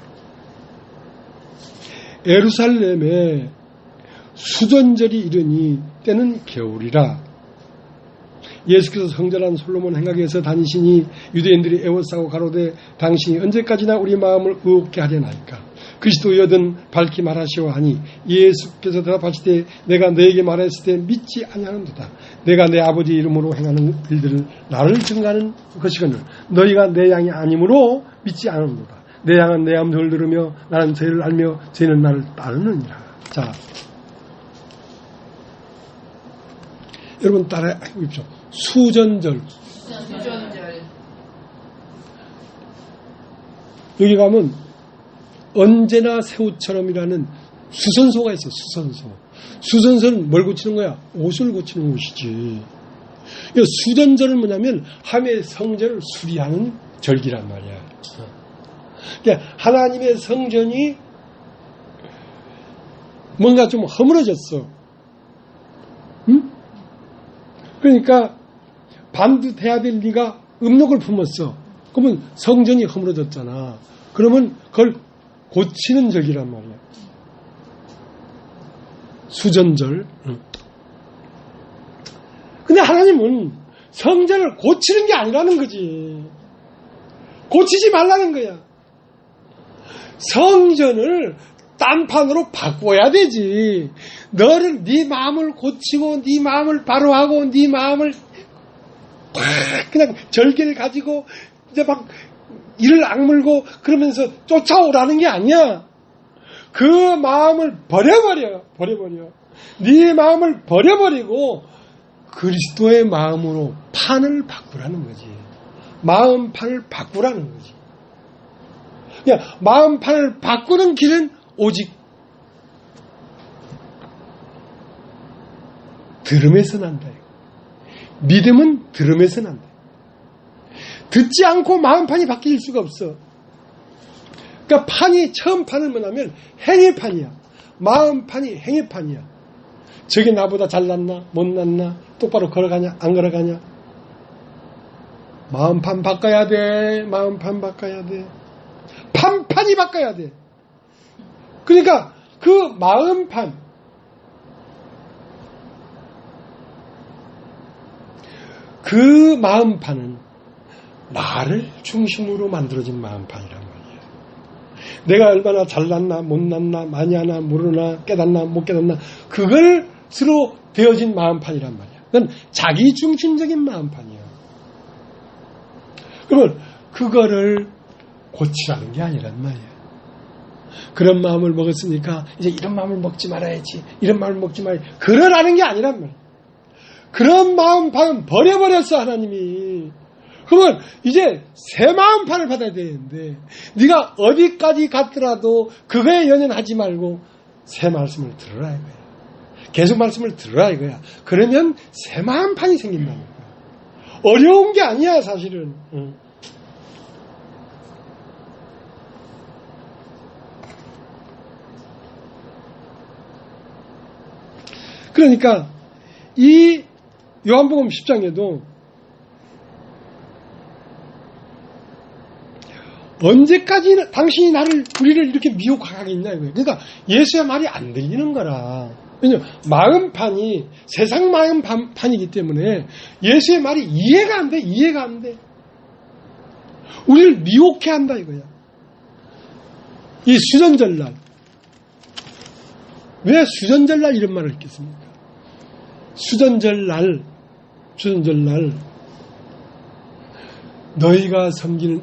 B: 예루살렘에 수전절이 이르니 때는 겨울이라. 예수께서 성전한 솔로몬 행각에서 다니시니 유대인들이 애워싸고 가로되 당신이 언제까지나 우리 마음을 의롭게 하려나이까. 그리스도여든 밝히 말하시오 하니 예수께서 대답하시되 내가 너에게 말했을 때 믿지 아니하는도다. 내가 내 아버지 이름으로 행하는 일들을 나를 증거하는 것이거늘 너희가 내 양이 아니므로 믿지 않는도다. 내 양은 내 음성을 들으며 나는 저희를 알며 저희는 나를 따르느니라. 자, 여러분 따라해 보십시오. 수전절. 여기 가면 언제나 새우처럼이라는 수선소가 있어. 수선소. 수선소는 뭘 고치는 거야? 옷을 고치는 옷이지. 수전절은 뭐냐면 하나님의 성전을 수리하는 절기란 말이야. 그러니까 하나님의 성전이 뭔가 좀 허물어졌어. 응? 그러니까 반듯해야 될 네가 음욕을 품었어. 그러면 성전이 허물어졌잖아. 그러면 그걸 고치는 절기란 말이야. 수전절. 근데 하나님은 성전을 고치는 게 아니라는 거지. 고치지 말라는 거야. 성전을 딴판으로 바꿔야 되지. 너를 네 마음을 고치고 네 마음을 바로하고 네 마음을 그냥 절개를 가지고 이제 막 이를 악물고 그러면서 쫓아오라는 게 아니야. 그 마음을 버려버려. 네 마음을 버려버리고 그리스도의 마음으로 판을 바꾸라는 거지. 마음판을 바꾸라는 거지. 그냥 마음판을 바꾸는 길은 오직 들음에서 난다. 믿음은 들음에서 난다. 듣지 않고 마음판이 바뀔 수가 없어. 그러니까 판이 처음 판을 뭐냐면 행위판이야. 마음판이 행위판이야. 저게 나보다 잘났나 못났나 똑바로 걸어가냐 안 걸어가냐. 마음판 바꿔야 돼. 마음판 바꿔야 돼. 판판이 바꿔야 돼. 그러니까 그 마음판 그 마음판은 나를 중심으로 만들어진 마음판이란 말이에요. 내가 얼마나 잘났나 못났나 많이 하나 모르나 깨닫나 못 깨닫나 그걸 스스로 되어진 마음판이란 말이야. 그건 자기 중심적인 마음판이야. 그러면 그거를 고치라는 게 아니란 말이에요. 그런 마음을 먹었으니까 이제 이런 마음을 먹지 말아야지. 이런 마음을 먹지 말아야지. 그러라는 게 아니란 말이에요. 그런 마음 버려버렸어 하나님이. 그러면 이제 새 마음판을 받아야 되는데 네가 어디까지 갔더라도 그거에 연연하지 말고 새 말씀을 들으라 이거야. 계속 말씀을 들으라 이거야. 그러면 새 마음판이 생긴다는 거야. 어려운 게 아니야 사실은. 그러니까 이 요한복음 10장에도 언제까지 당신이 우리를 이렇게 미혹하겠냐 이거예요. 그러니까 예수의 말이 안 들리는 거라. 왜냐면 마음판이 세상 마음판이기 때문에 예수의 말이 이해가 안 돼. 이해가 안 돼. 우리를 미혹해 한다 이거야. 이 수전절날. 왜 수전절날 이런 말을 했겠습니까? 수전절날 너희가 섬기는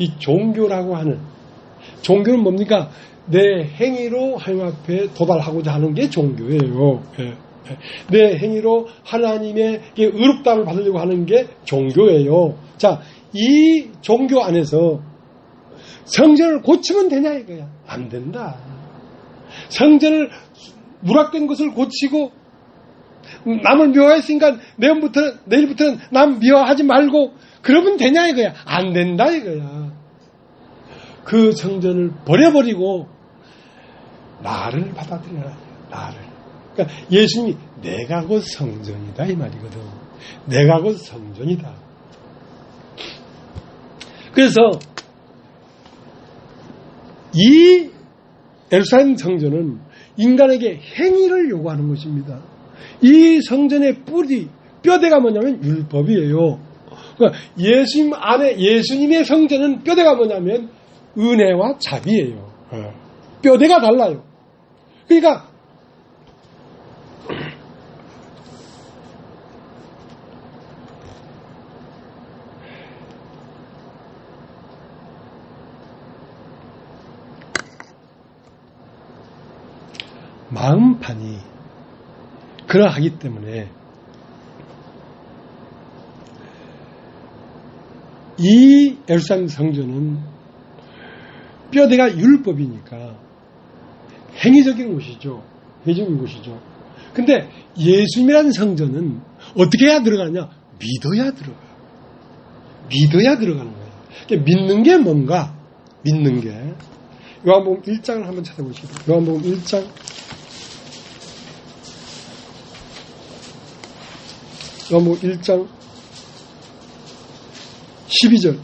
B: 이 종교라고 하는 종교는 뭡니까? 내 행위로 하나님 앞에 도달하고자 하는 게 종교예요. 내 행위로 하나님의 의롭다함을 받으려고 하는 게 종교예요. 자, 이 종교 안에서 성전을 고치면 되냐 이거야. 안 된다. 성전을 누락된 것을 고치고 남을 미워했으니까 내일부터는 남 미워하지 말고 그러면 되냐 이거야. 안 된다 이거야. 그 성전을 버려버리고 나를 받아들여라. 나를. 그러니까 예수님이 내가 곧 성전이다 이 말이거든. 내가 곧 성전이다. 그래서 이 예루살렘 성전은 인간에게 행위를 요구하는 것입니다. 이 성전의 뼈대가 뭐냐면 율법이에요. 그러니까 예수님 안에 예수님의 성전은 뼈대가 뭐냐면 은혜와 자비예요. 뼈대가 달라요. 그러니까 마음판이 그러하기 때문에 이 예루살렘 성전은 뼈대가 율법이니까 행위적인 곳이죠. 행위적인 곳이죠. 근데 예수님이라는 성전은 어떻게 해야 들어가냐? 믿어야 들어가. 믿어야 들어가는 거예요. 그러니까 믿는 게 뭔가? 믿는 게. 요한복음 1장을 한번 찾아보시죠. 요한복음 1장. 요한복음 1장 12절.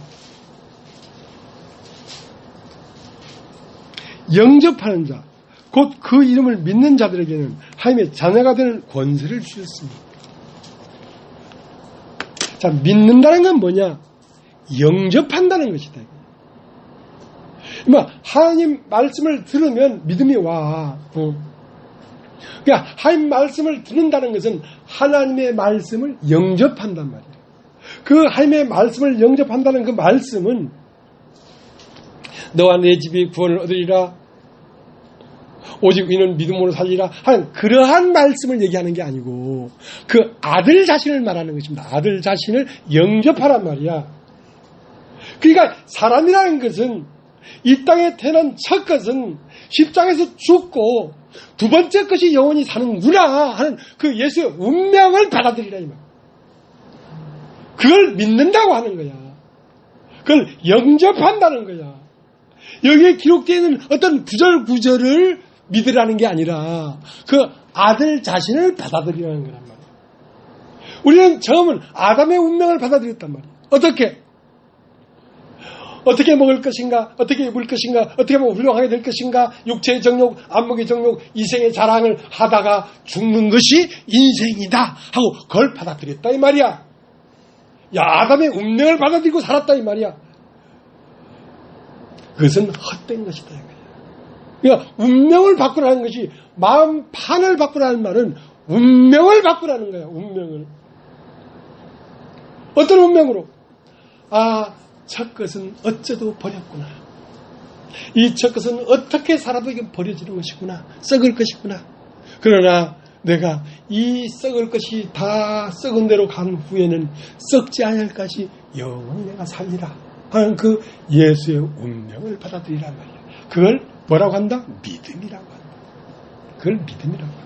B: 영접하는 자, 곧 그 이름을 믿는 자들에게는 하나님의 자녀가 되는 권세를 주셨습니다. 자, 믿는다는 건 뭐냐? 영접한다는 것이다. 하나님 말씀을 들으면 믿음이 와. 그러니까 하나님 말씀을 듣는다는 것은 하나님의 말씀을 영접한단 말이에요. 그 하나님의 말씀을 영접한다는 그 말씀은 너와 내 집이 구원을 얻으리라 오직 이는 믿음으로 살리라 하는 그러한 말씀을 얘기하는 게 아니고 그 아들 자신을 말하는 것입니다. 아들 자신을 영접하란 말이야. 그러니까 사람이라는 것은 이 땅에 태어난 첫 것은 십자가에서 죽고 두 번째 것이 영원히 사는구나 하는 그 예수의 운명을 받아들이라 이 말. 그걸 믿는다고 하는 거야. 그걸 영접한다는 거야. 여기에 기록되어 있는 어떤 구절구절을 믿으라는 게 아니라 그 아들 자신을 받아들이라는 거란 말이야. 우리는 처음은 아담의 운명을 받아들였단 말이야. 어떻게 먹을 것인가, 어떻게 입을 것인가, 어떻게 하면 훌륭하게 될 것인가, 육체의 정욕, 안목의 정욕, 이생의 자랑을 하다가 죽는 것이 인생이다 하고 그걸 받아들였다 이 말이야. 야, 아담의 운명을 받아들이고 살았다 이 말이야. 그것은 헛된 것이다 이 말이야. 그러니까 운명을 바꾸라는 것이 마음판을 바꾸라는 말은 운명을 바꾸라는 거야. 운명을. 어떤 운명으로? 첫 것은 어째도 버렸구나. 이 첫 것은 어떻게 살아도 이게 버려지는 것이구나. 썩을 것이구나. 그러나 내가 이 썩을 것이 다 썩은 대로 간 후에는 썩지 않을 것이 영원히 내가 살리라 하는 그 예수의 운명을 받아들이란 말이야. 그걸 뭐라고 한다? 믿음이라고 한다. 그걸 믿음이라고 한다.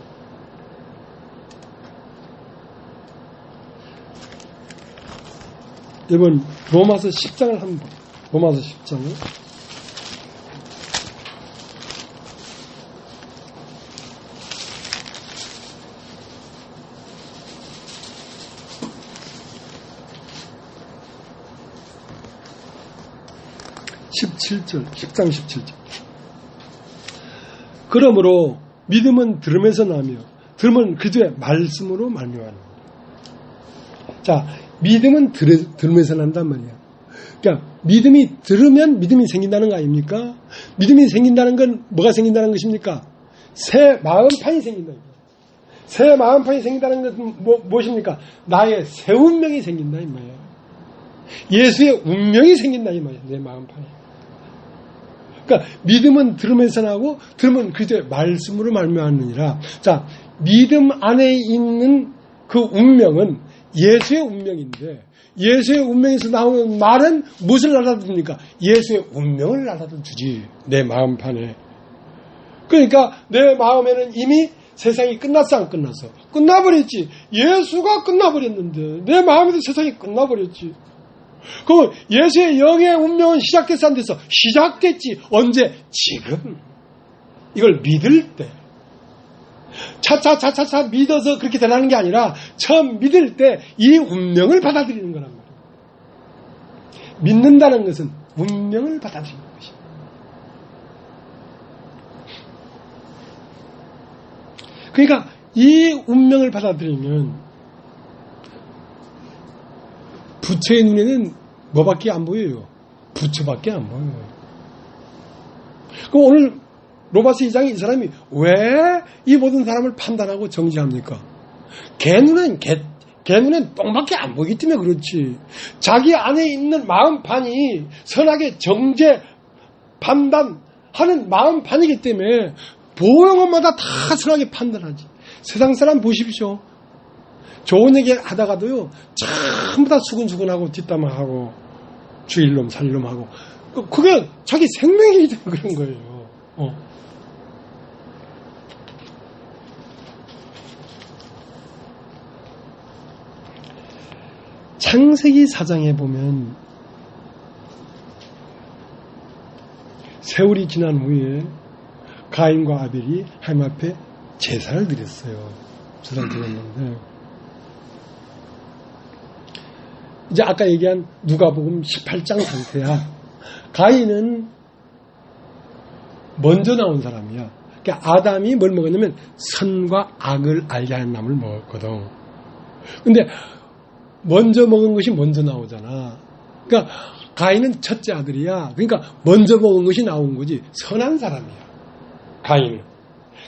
B: 여러분 로마서 10장을 한번 봐. 로마서 10장을 17절, 10장 17절. 그러므로 믿음은 들음에서 나며 들음은 그주의 말씀으로 말미암아. 자, 믿음은 들음에서 난단 말이야. 그러니까 믿음이 들으면 믿음이 생긴다는 거 아닙니까? 믿음이 생긴다는 건 뭐가 생긴다는 것입니까? 새 마음판이 생긴다. 새 마음판이 생긴다는 것은 무엇입니까? 나의 새 운명이 생긴다 이 말이야. 예수의 운명이 생긴다 이 말이야. 내 마음판이. 그러니까 믿음은 들으면서 나고 들으면 그저 말씀으로 말미암느니라. 자, 믿음 안에 있는 그 운명은 예수의 운명인데 예수의 운명에서 나오는 말은 무엇을 알아듣습니까? 예수의 운명을 알아듣지. 내 마음판에. 그러니까 내 마음에는 이미 세상이 끝났어 안 끝났어? 끝나버렸지. 예수가 끝나버렸는데 내 마음에도 세상이 끝나버렸지. 그럼 예수의 영의 운명은 시작됐어 안 됐어? 시작됐지. 언제? 지금. 이걸 믿을 때. 차차 믿어서 그렇게 되라는 게 아니라 처음 믿을 때 이 운명을 받아들이는 거란 말이에요. 믿는다는 것은 운명을 받아들이는 것입니다. 그러니까 이 운명을 받아들이면 부처의 눈에는 뭐밖에 안 보여요? 부처밖에 안 보여요. 그럼 오늘 로마서 2장에 이 사람이 왜 이 모든 사람을 판단하고 정지합니까? 걔 눈엔 똥밖에 안 보이기 때문에 그렇지. 자기 안에 있는 마음판이 선하게 정죄, 판단하는 마음판이기 때문에 보는 것마다 다 선하게 판단하지. 세상 사람 보십시오. 좋은 얘기 하다가도요, 전부 다 수근수근하고 뒷담화하고 주일놈 살놈하고 그게 자기 생명이기 때문에 그런 거예요. 창세기 4장에 보면 세월이 지난 후에 가인과 아벨이 하나님 앞에 제사를 드렸어요. 제사를 드렸는데 이제 아까 얘기한 누가복음 18장 상태야. 가인은 먼저 나온 사람이야. 그러니까 아담이 뭘 먹었냐면 선과 악을 알게 하는 나무를 먹었거든. 근데 먼저 먹은 것이 먼저 나오잖아. 그러니까 가인은 첫째 아들이야. 그러니까 먼저 먹은 것이 나온 거지. 선한 사람이야. 가인은.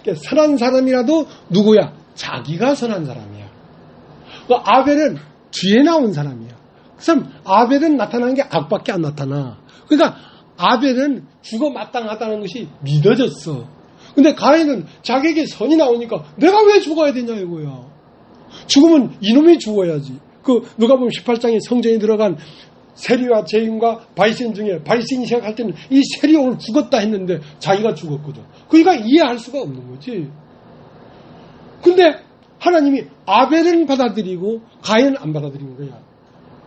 B: 그러니까 선한 사람이라도 누구야? 자기가 선한 사람이야. 아벨은 뒤에 나온 사람이야. 그 사람 아벨은 나타나는 게 악밖에 안 나타나. 그러니까 아벨은 죽어 마땅하다는 것이 믿어졌어. 근데 가인은 자기에게 선이 나오니까 내가 왜 죽어야 되냐 이거야. 죽으면 이놈이 죽어야지. 그 누가 보면 18장에 성전에 들어간 세리와 제인과 바리새인 중에 바리새인이 생각할 때는 이 세리 오늘 죽었다 했는데 자기가 죽었거든. 그러니까 이해할 수가 없는 거지. 근데 하나님이 아벨은 받아들이고 가인은 안 받아들인 거야.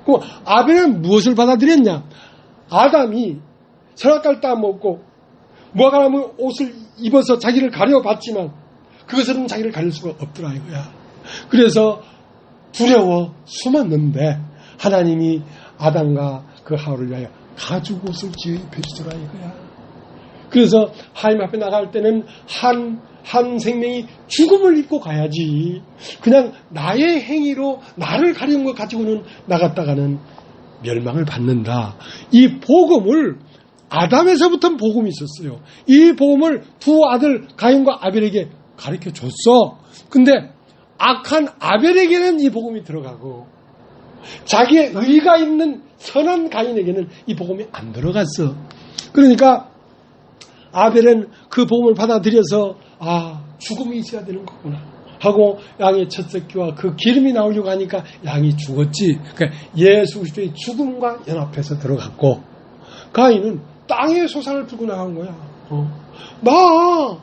B: 그럼 아벨은 무엇을 받아들였냐? 아담이 선악과를 따먹고 무화과나무 옷을 입어서 자기를 가려봤지만 그것은 자기를 가릴 수가 없더라 이거야. 그래서 두려워 숨었는데 하나님이 아담과 그 하와를 위하여 가죽 옷을 지어 입혀주더라 이거야. 그래서 하나님 앞에 나갈 때는 한 생명이 죽음을 입고 가야지. 그냥 나의 행위로 나를 가리는 것 가지고는 나갔다가는 멸망을 받는다. 이 복음을 아담에서부터 복음이 있었어요. 이 복음을 두 아들 가인과 아벨에게 가르쳐 줬어. 근데 악한 아벨에게는 이 복음이 들어가고 자기의 의가 있는 선한 가인에게는 이 복음이 안 들어갔어. 그러니까 아벨은 그 복음을 받아들여서 죽음이 있어야 되는 거구나 하고 양의 첫 새끼와 그 기름이 나오려고 하니까 양이 죽었지. 그러니까 예수 그리스도의 죽음과 연합해서 들어갔고, 가인은 땅의 소산을 들고 나간 거야. 나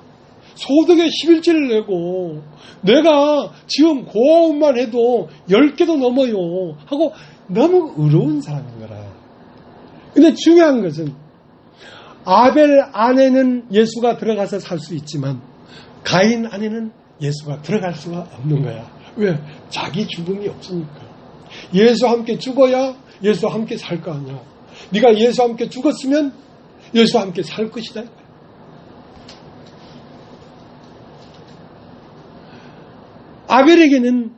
B: 소득의 11조를 내고 내가 지금 고아원만 해도 10개도 넘어요 하고 너무 의로운 사람인 거라. 근데 중요한 것은 아벨 안에는 예수가 들어가서 살 수 있지만 가인 안에는 예수가 들어갈 수가 없는 거야. 왜? 자기 죽음이 없으니까. 예수와 함께 죽어야 예수와 함께 살 거 아니야. 네가 예수와 함께 죽었으면 예수와 함께 살 것이다. 아벨에게는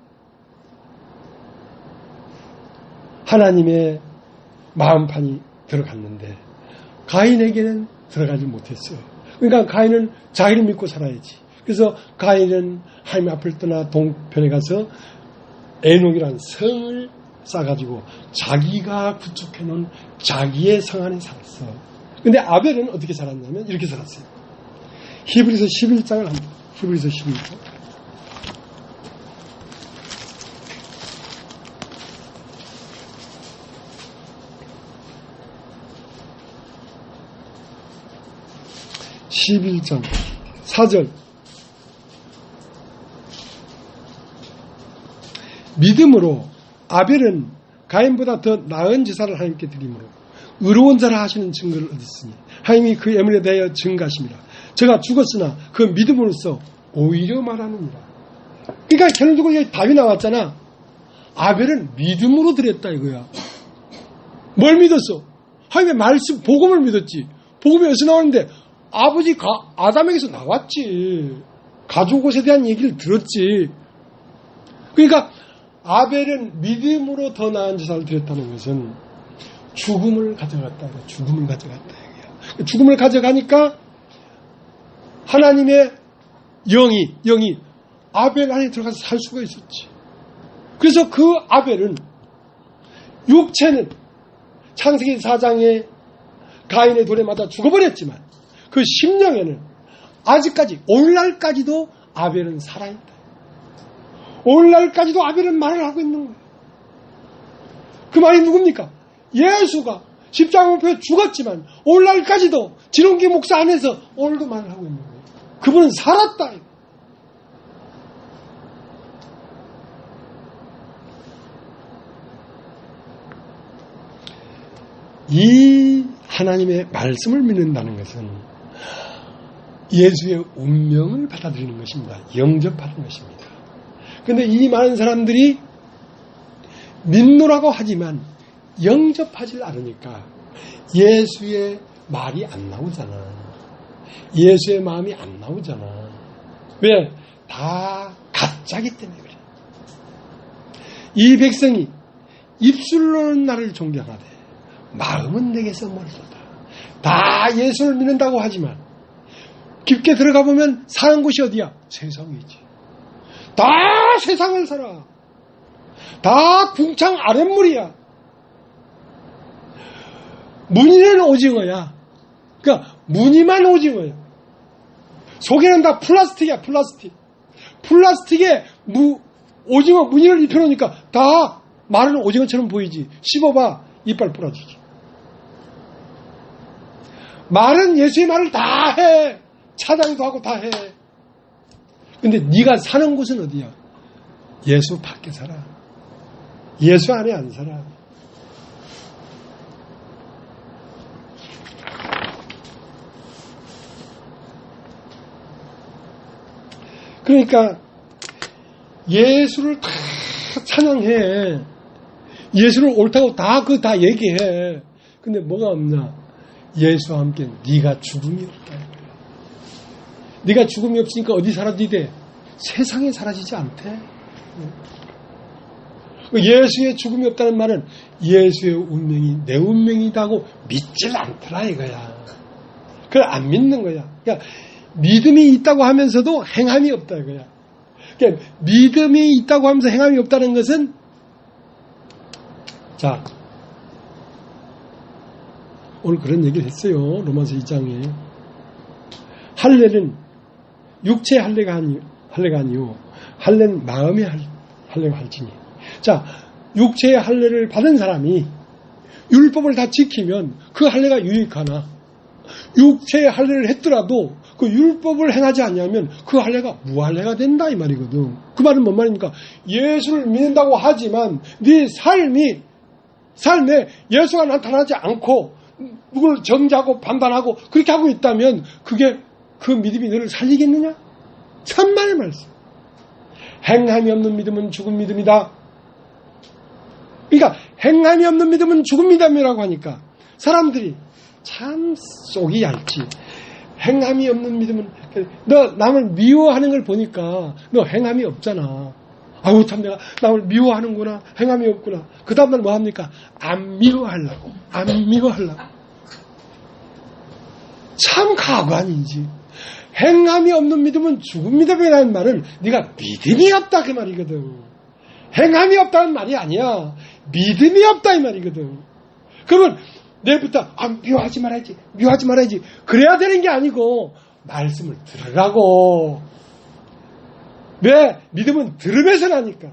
B: 하나님의 마음판이 들어갔는데 가인에게는 들어가지 못했어요. 그러니까 가인은 자기를 믿고 살아야지. 그래서 가인은 하나님 앞을 떠나 동편에 가서 에녹이라는 성을 쌓아가지고 자기가 구축해놓은 자기의 성 안에 살았어. 근데 아벨은 어떻게 살았냐면 이렇게 살았어요. 히브리서 11장을 합니다. 히브리서 11장. (11장) 4절. 믿음으로 아벨은 가인보다 더 나은 제사를 하나님께 드림으로 의로운 자라 하시는 증거를 얻었으니 하나님이 그 예물에 대하여 증가하십니다. 저가 죽었으나 그 믿음으로써 오히려 말하느니라. 그러니까 결론적으로 여기 답이 나왔잖아. 아벨은 믿음으로 드렸다 이거야. 뭘 믿었어? 하나님의 말씀, 복음을 믿었지. 복음이 어디서 나오는데? 아버지 아담에게서 나왔지. 가족옷에 대한 얘기를 들었지. 그러니까 아벨은 믿음으로 더 나은 제사를 드렸다는 것은 죽음을 가져갔다. 죽음을 가져갔다. 죽음을 가져가니까 하나님의 영이 아벨 안에 들어가서 살 수가 있었지. 그래서 그 아벨은 육체는 창세기 4장에 가인의 돌에 맞아 죽어버렸지만 그 심령에는 아직까지 오늘날까지도 아벨은 살아있다. 오늘날까지도 아벨은 말을 하고 있는 거예요. 그 말이 누굽니까? 예수가 십자가에 죽었지만 오늘날까지도 진홍기 목사 안에서 오늘도 말을 하고 있는 거예요. 그분은 살았다. 이 하나님의 말씀을 믿는다는 것은 예수의 운명을 받아들이는 것입니다. 영접하는 것입니다. 그런데 이 많은 사람들이 믿노라고 하지만 영접하지 않으니까 예수의 말이 안 나오잖아. 예수의 마음이 안 나오잖아. 왜? 다 가짜기 때문에 그래. 이 백성이 입술로는 나를 존경하되 마음은 내게서 멀리도다. 다 예수를 믿는다고 하지만 깊게 들어가 보면 사는 곳이 어디야? 세상이지. 다 세상을 살아. 다 궁창 아랫물이야. 무늬는 오징어야. 그러니까 무늬만 오징어야. 속에는 다 플라스틱이야. 플라스틱에 오징어 무늬를 입혀놓으니까 다 마른 오징어처럼 보이지. 씹어봐. 이빨 부러지지. 말은 예수의 말을 다 해. 찬양도 하고 다 해. 근데 네가 사는 곳은 어디야? 예수 밖에 살아. 예수 안에 안 살아. 그러니까 예수를 다 찬양해. 예수를 옳다고 다 얘기해. 근데 뭐가 없나? 예수와 함께 네가 죽음이 없다. 네가 죽음이 없으니까 어디 사라지대? 세상에 사라지지 않대. 예수의 죽음이 없다는 말은 예수의 운명이 내 운명이다고 믿질 않더라 이거야. 그걸 안 믿는 거야. 그러니까 믿음이 있다고 하면서도 행함이 없다 이거야. 그러니까 믿음이 있다고 하면서 행함이 없다는 것은 자, 오늘 그런 얘기를 했어요. 로마서 2장에. 할례는 육체의 할례가 아니요. 할례는 마음의 할례가 할지니. 자, 육체의 할례를 받은 사람이 율법을 다 지키면 그 할례가 유익하나, 육체의 할례를 했더라도 그 율법을 행하지 않냐면 그 할례가 무할례가 된다 이 말이거든. 그 말은 뭔 말입니까? 예수를 믿는다고 하지만 네 삶에 예수가 나타나지 않고 누구를 정죄하고 판단하고 그렇게 하고 있다면 그게 그 믿음이 너를 살리겠느냐? 참만의 말씀. 행함이 없는 믿음은 죽은 믿음이다. 그러니까 행함이 없는 믿음은 죽은 믿음이라고 하니까 사람들이 참 속이 얇지. 행함이 없는 믿음은, 너 남을 미워하는 걸 보니까 너 행함이 없잖아. 아우 참 내가 남을 미워하는구나. 행함이 없구나. 그 다음날 뭐 합니까? 안 미워하려고. 참 가관이지. 행함이 없는 믿음은 죽은 믿음이라는 말은 네가 믿음이 없다 그 말이거든. 행함이 없다는 말이 아니야. 믿음이 없다 이 말이거든. 그러면 내일부터 미워하지 말아야지 그래야 되는 게 아니고 말씀을 들으라고. 왜? 믿음은 들으면서 나니까.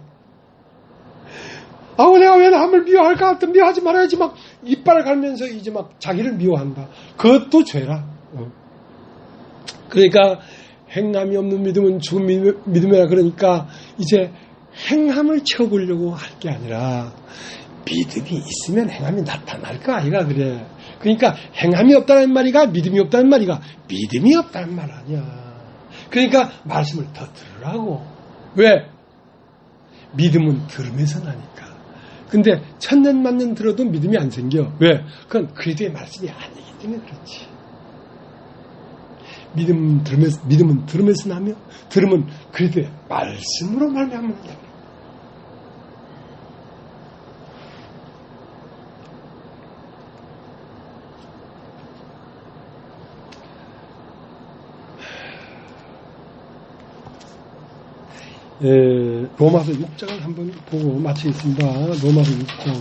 B: 내가 왜 남을 미워할까? 미워하지 말아야지 막 이빨을 갈면서 이제 막 자기를 미워한다. 그것도 죄라. 그러니까 행함이 없는 믿음은 죽은 믿음이라. 그러니까 이제 행함을 채워보려고 할 게 아니라 믿음이 있으면 행함이 나타날 거 아니라 그래. 그러니까 행함이 없다는 말이가 믿음이 없다는 말이가 믿음이 없다는 말 아니야. 그러니까 말씀을 더 들으라고. 왜? 믿음은 들으면서 나니까. 근데 천년만년 들어도 믿음이 안 생겨. 왜? 그건 그리스도의 말씀이 아니기 때문에 그렇지. 믿음은 들으면서 나며, 들으면 그리스도의 말씀으로 말미암는다. 로마서 6장을 한번 보고 마치겠습니다. 로마서 6장.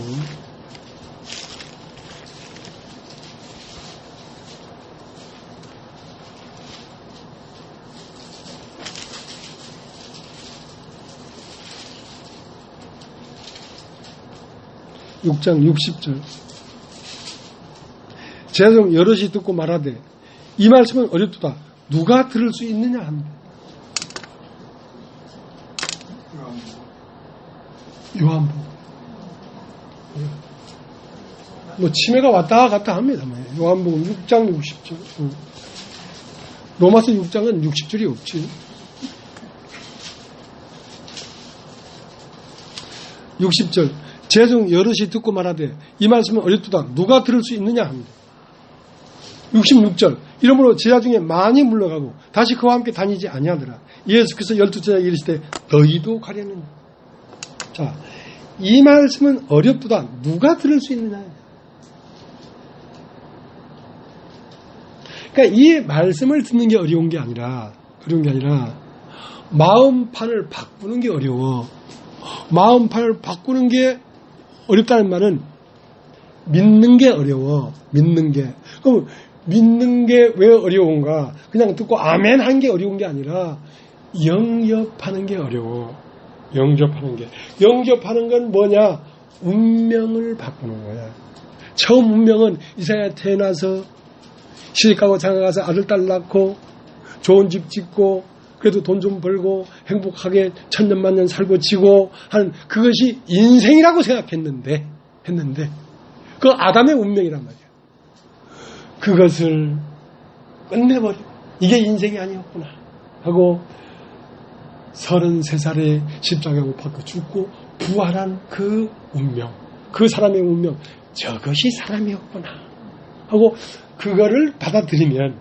B: (6장) 60절. 제종 여럿이 듣고 말하되 이 말씀은 어렵도다. 누가 들을 수 있느냐 합니다. 요한복음. 치매가 왔다 갔다 합니다. 요한복음 6장 60절. 로마서 6장은 60절이 없지. 60절. 제종 여럿이 듣고 말하되 이 말씀은 어렵도다. 누가 들을 수 있느냐 합니다. 66절. 이러므로 제자 중에 많이 물러가고 다시 그와 함께 다니지 아니하더라. 예수께서 12제자에게 이르시되 너희도 가려느냐. 자, 이 말씀은 어렵도다. 누가 들을 수 있느냐. 그러니까 이 말씀을 듣는 게 어려운 게 아니라 마음판을 바꾸는 게 어려워. 마음판을 바꾸는 게 어렵다는 말은 믿는 게 어려워. 믿는 게. 그럼 믿는 게 왜 어려운가? 그냥 듣고 아멘 한 게 어려운 게 아니라 영접하는 게 어려워. 영접하는 건 뭐냐? 운명을 바꾸는 거야. 처음 운명은 이사야 태어나서 시집가고 장가가서 아들 딸 낳고 좋은 집 짓고 그래도 돈 좀 벌고 행복하게 천년만년 살고 지고 하는 그것이 인생이라고 생각했는데 그 아담의 운명이란 말이야. 그것을 끝내버리고 이게 인생이 아니었구나 하고 33살에 십자가에 못 박혀 죽고 부활한 그 운명, 그 사람의 운명, 저것이 사람이었구나 하고 그거를 받아들이면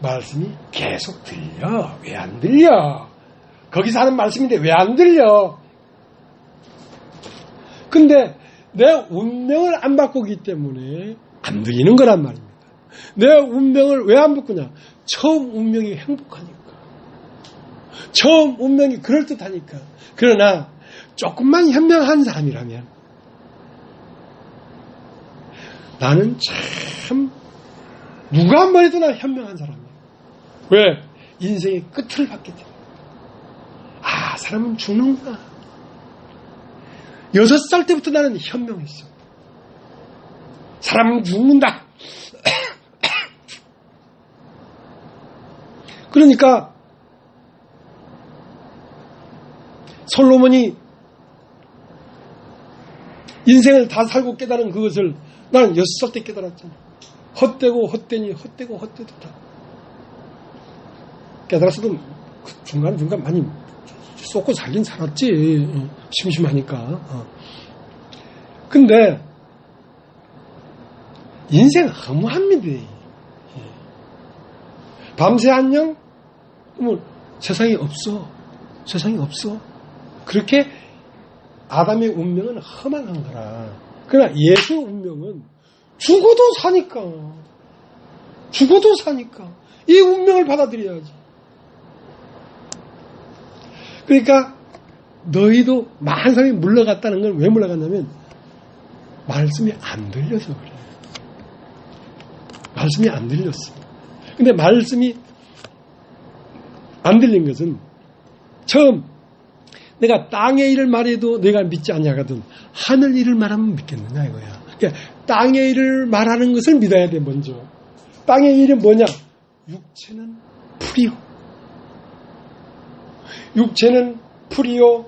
B: 말씀이 계속 들려. 왜 안 들려? 거기서 하는 말씀인데 왜 안 들려? 근데 내 운명을 안 바꾸기 때문에 안 들리는 거란 말입니다. 내 운명을 왜 안 바꾸냐? 처음 운명이 행복하니까. 처음 운명이 그럴듯하니까. 그러나 조금만 현명한 사람이라면 나는 참 누가 한 말해도 나 현명한 사람이야. 왜? 인생의 끝을 봤기 때문에. 아, 사람은 죽는구나. 6살 때부터 나는 현명했어. 사람은 죽는다. 그러니까 솔로몬이 인생을 다 살고 깨달은 그것을 나는 6살 때 깨달았잖아. 헛되고 헛되니 헛되고 헛되다. 깨달았어도 중간중간 많이 쏟고 살긴 살았지. 심심하니까. 근데 인생은 허무합니다. 밤새 안녕? 그러면 세상이 없어. 세상이 없어. 그렇게 아담의 운명은 험한 거라. 그러나 예수의 운명은 죽어도 사니까. 죽어도 사니까. 이 운명을 받아들여야지. 그러니까 너희도 많은 사람이 물러갔다는 건 왜 물러갔냐면 말씀이 안 들려서 그래. 말씀이 안 들렸어. 근데 말씀이 안 들린 것은 처음 내가 땅의 일을 말해도 내가 믿지 않냐거든 하늘 일을 말하면 믿겠느냐 이거야. 그러니까 땅의 일을 말하는 것을 믿어야 돼 먼저. 땅의 일은 뭐냐? 육체는 풀이요. 육체는 풀이요.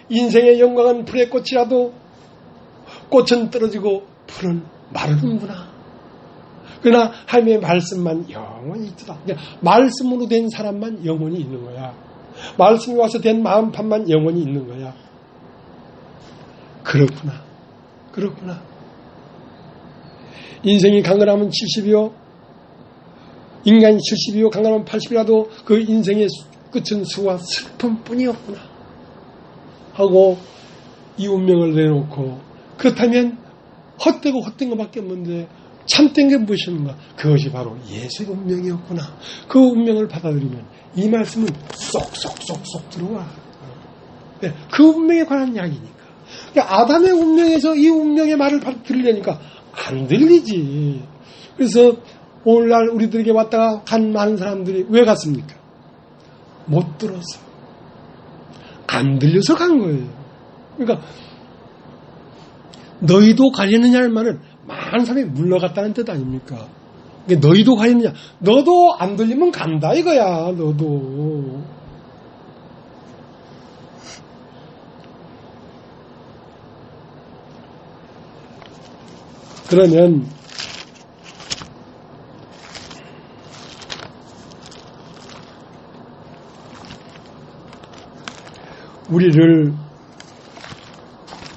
B: 인생의 영광은 풀의 꽃이라도 꽃은 떨어지고 풀은 마르는구나. 그러나 하나님의 말씀만 영원히 있더라. 그러니까 말씀으로 된 사람만 영원히 있는 거야. 말씀이 와서 된 마음판만 영원히 있는 거야. 그렇구나. 그렇구나. 인생이 강건하면 70이요. 인간이 70이요. 강건하면 80이라도 그 인생의 끝은 수와 슬픔뿐이었구나. 하고 이 운명을 내놓고 그렇다면 헛되고 헛된 것밖에 없는데 참된 게 무엇인가? 그것이 바로 예수의 운명이었구나. 그 운명을 받아들이면 이 말씀은 쏙쏙쏙쏙 들어와. 네, 그 운명에 관한 이야기니까. 그러니까 아담의 운명에서 이 운명의 말을 들으려니까 안 들리지. 그래서 오늘날 우리들에게 왔다가 간 많은 사람들이 왜 갔습니까? 못 들어서. 안 들려서 간 거예요. 그러니까 너희도 가려느냐는 말은 많은 사람이 물러갔다는 뜻 아닙니까? 그러니까 너희도 가려느냐? 너도 안 들리면 간다 이거야. 너도. 그러면 우리를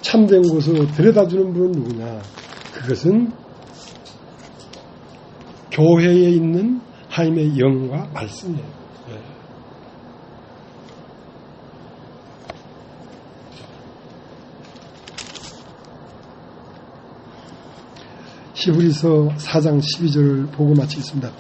B: 참된 곳으로 데려다주는 분은 누구냐? 그것은 교회에 있는 하나님의 영과 말씀이에요. 네. 히브리서 4장 12절을 보고 마치겠습니다.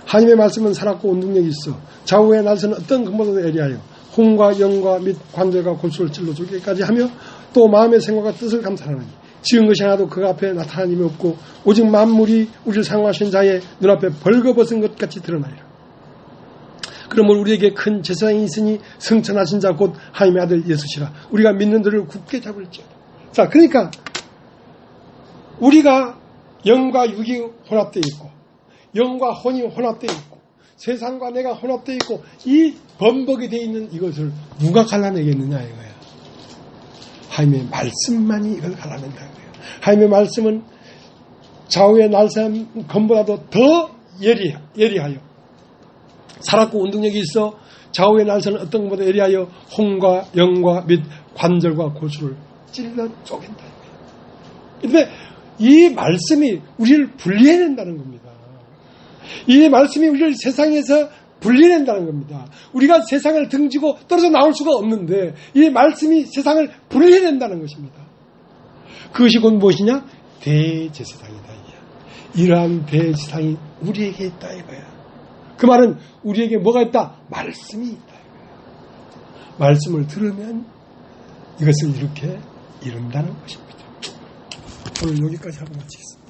B: 하나님의 말씀은 살았고 온능력이 있어 좌우의 날서는 어떤 근본으로 예리하여 혼과 영과 및 관절과 골수를 찔러 죽이기까지 하며 또 마음의 생각과 뜻을 감찰하나니 지은 것이 하나도 그 앞에 나타나님이 없고 오직 만물이 우리를 사용하신 자의 눈앞에 벌거벗은 것 같이 드러나리라. 그러므로 우리에게 큰 제사장이 있으니 승천하신 자 곧 하나님의 아들 예수시라. 우리가 믿는 들을 굳게 잡을지어다. 자, 그러니까 우리가 영과 육이 혼합되어 있고 영과 혼이 혼합되어 있고 세상과 내가 혼합되어 있고 이 범벅이 되어 있는 이것을 누가 갈라내겠느냐 이거야. 하나님의 말씀만이 이걸 갈라낸다 이거야. 하나님의 말씀은 좌우의 날선 검보다도 더 예리하여 살았고 운동력이 있어 좌우의 날선은 어떤 것보다 예리하여 혼과 영과 및 관절과 골수를 찔러 쪼갠다 이거야. 그런데 이 말씀이 우리를 분리해낸다는 겁니다. 이 말씀이 우리를 세상에서 분리낸다는 겁니다. 우리가 세상을 등지고 떨어져 나올 수가 없는데 이 말씀이 세상을 분리해낸다는 것입니다. 그것이 곧 무엇이냐? 대제사장이다. 이러한 대제사장이 우리에게 있다 이거야. 그 말은 우리에게 뭐가 있다? 말씀이 있다 이거야. 말씀을 들으면 이것을 이렇게 이룬다는 것입니다. 오늘 여기까지 하고 마치겠습니다.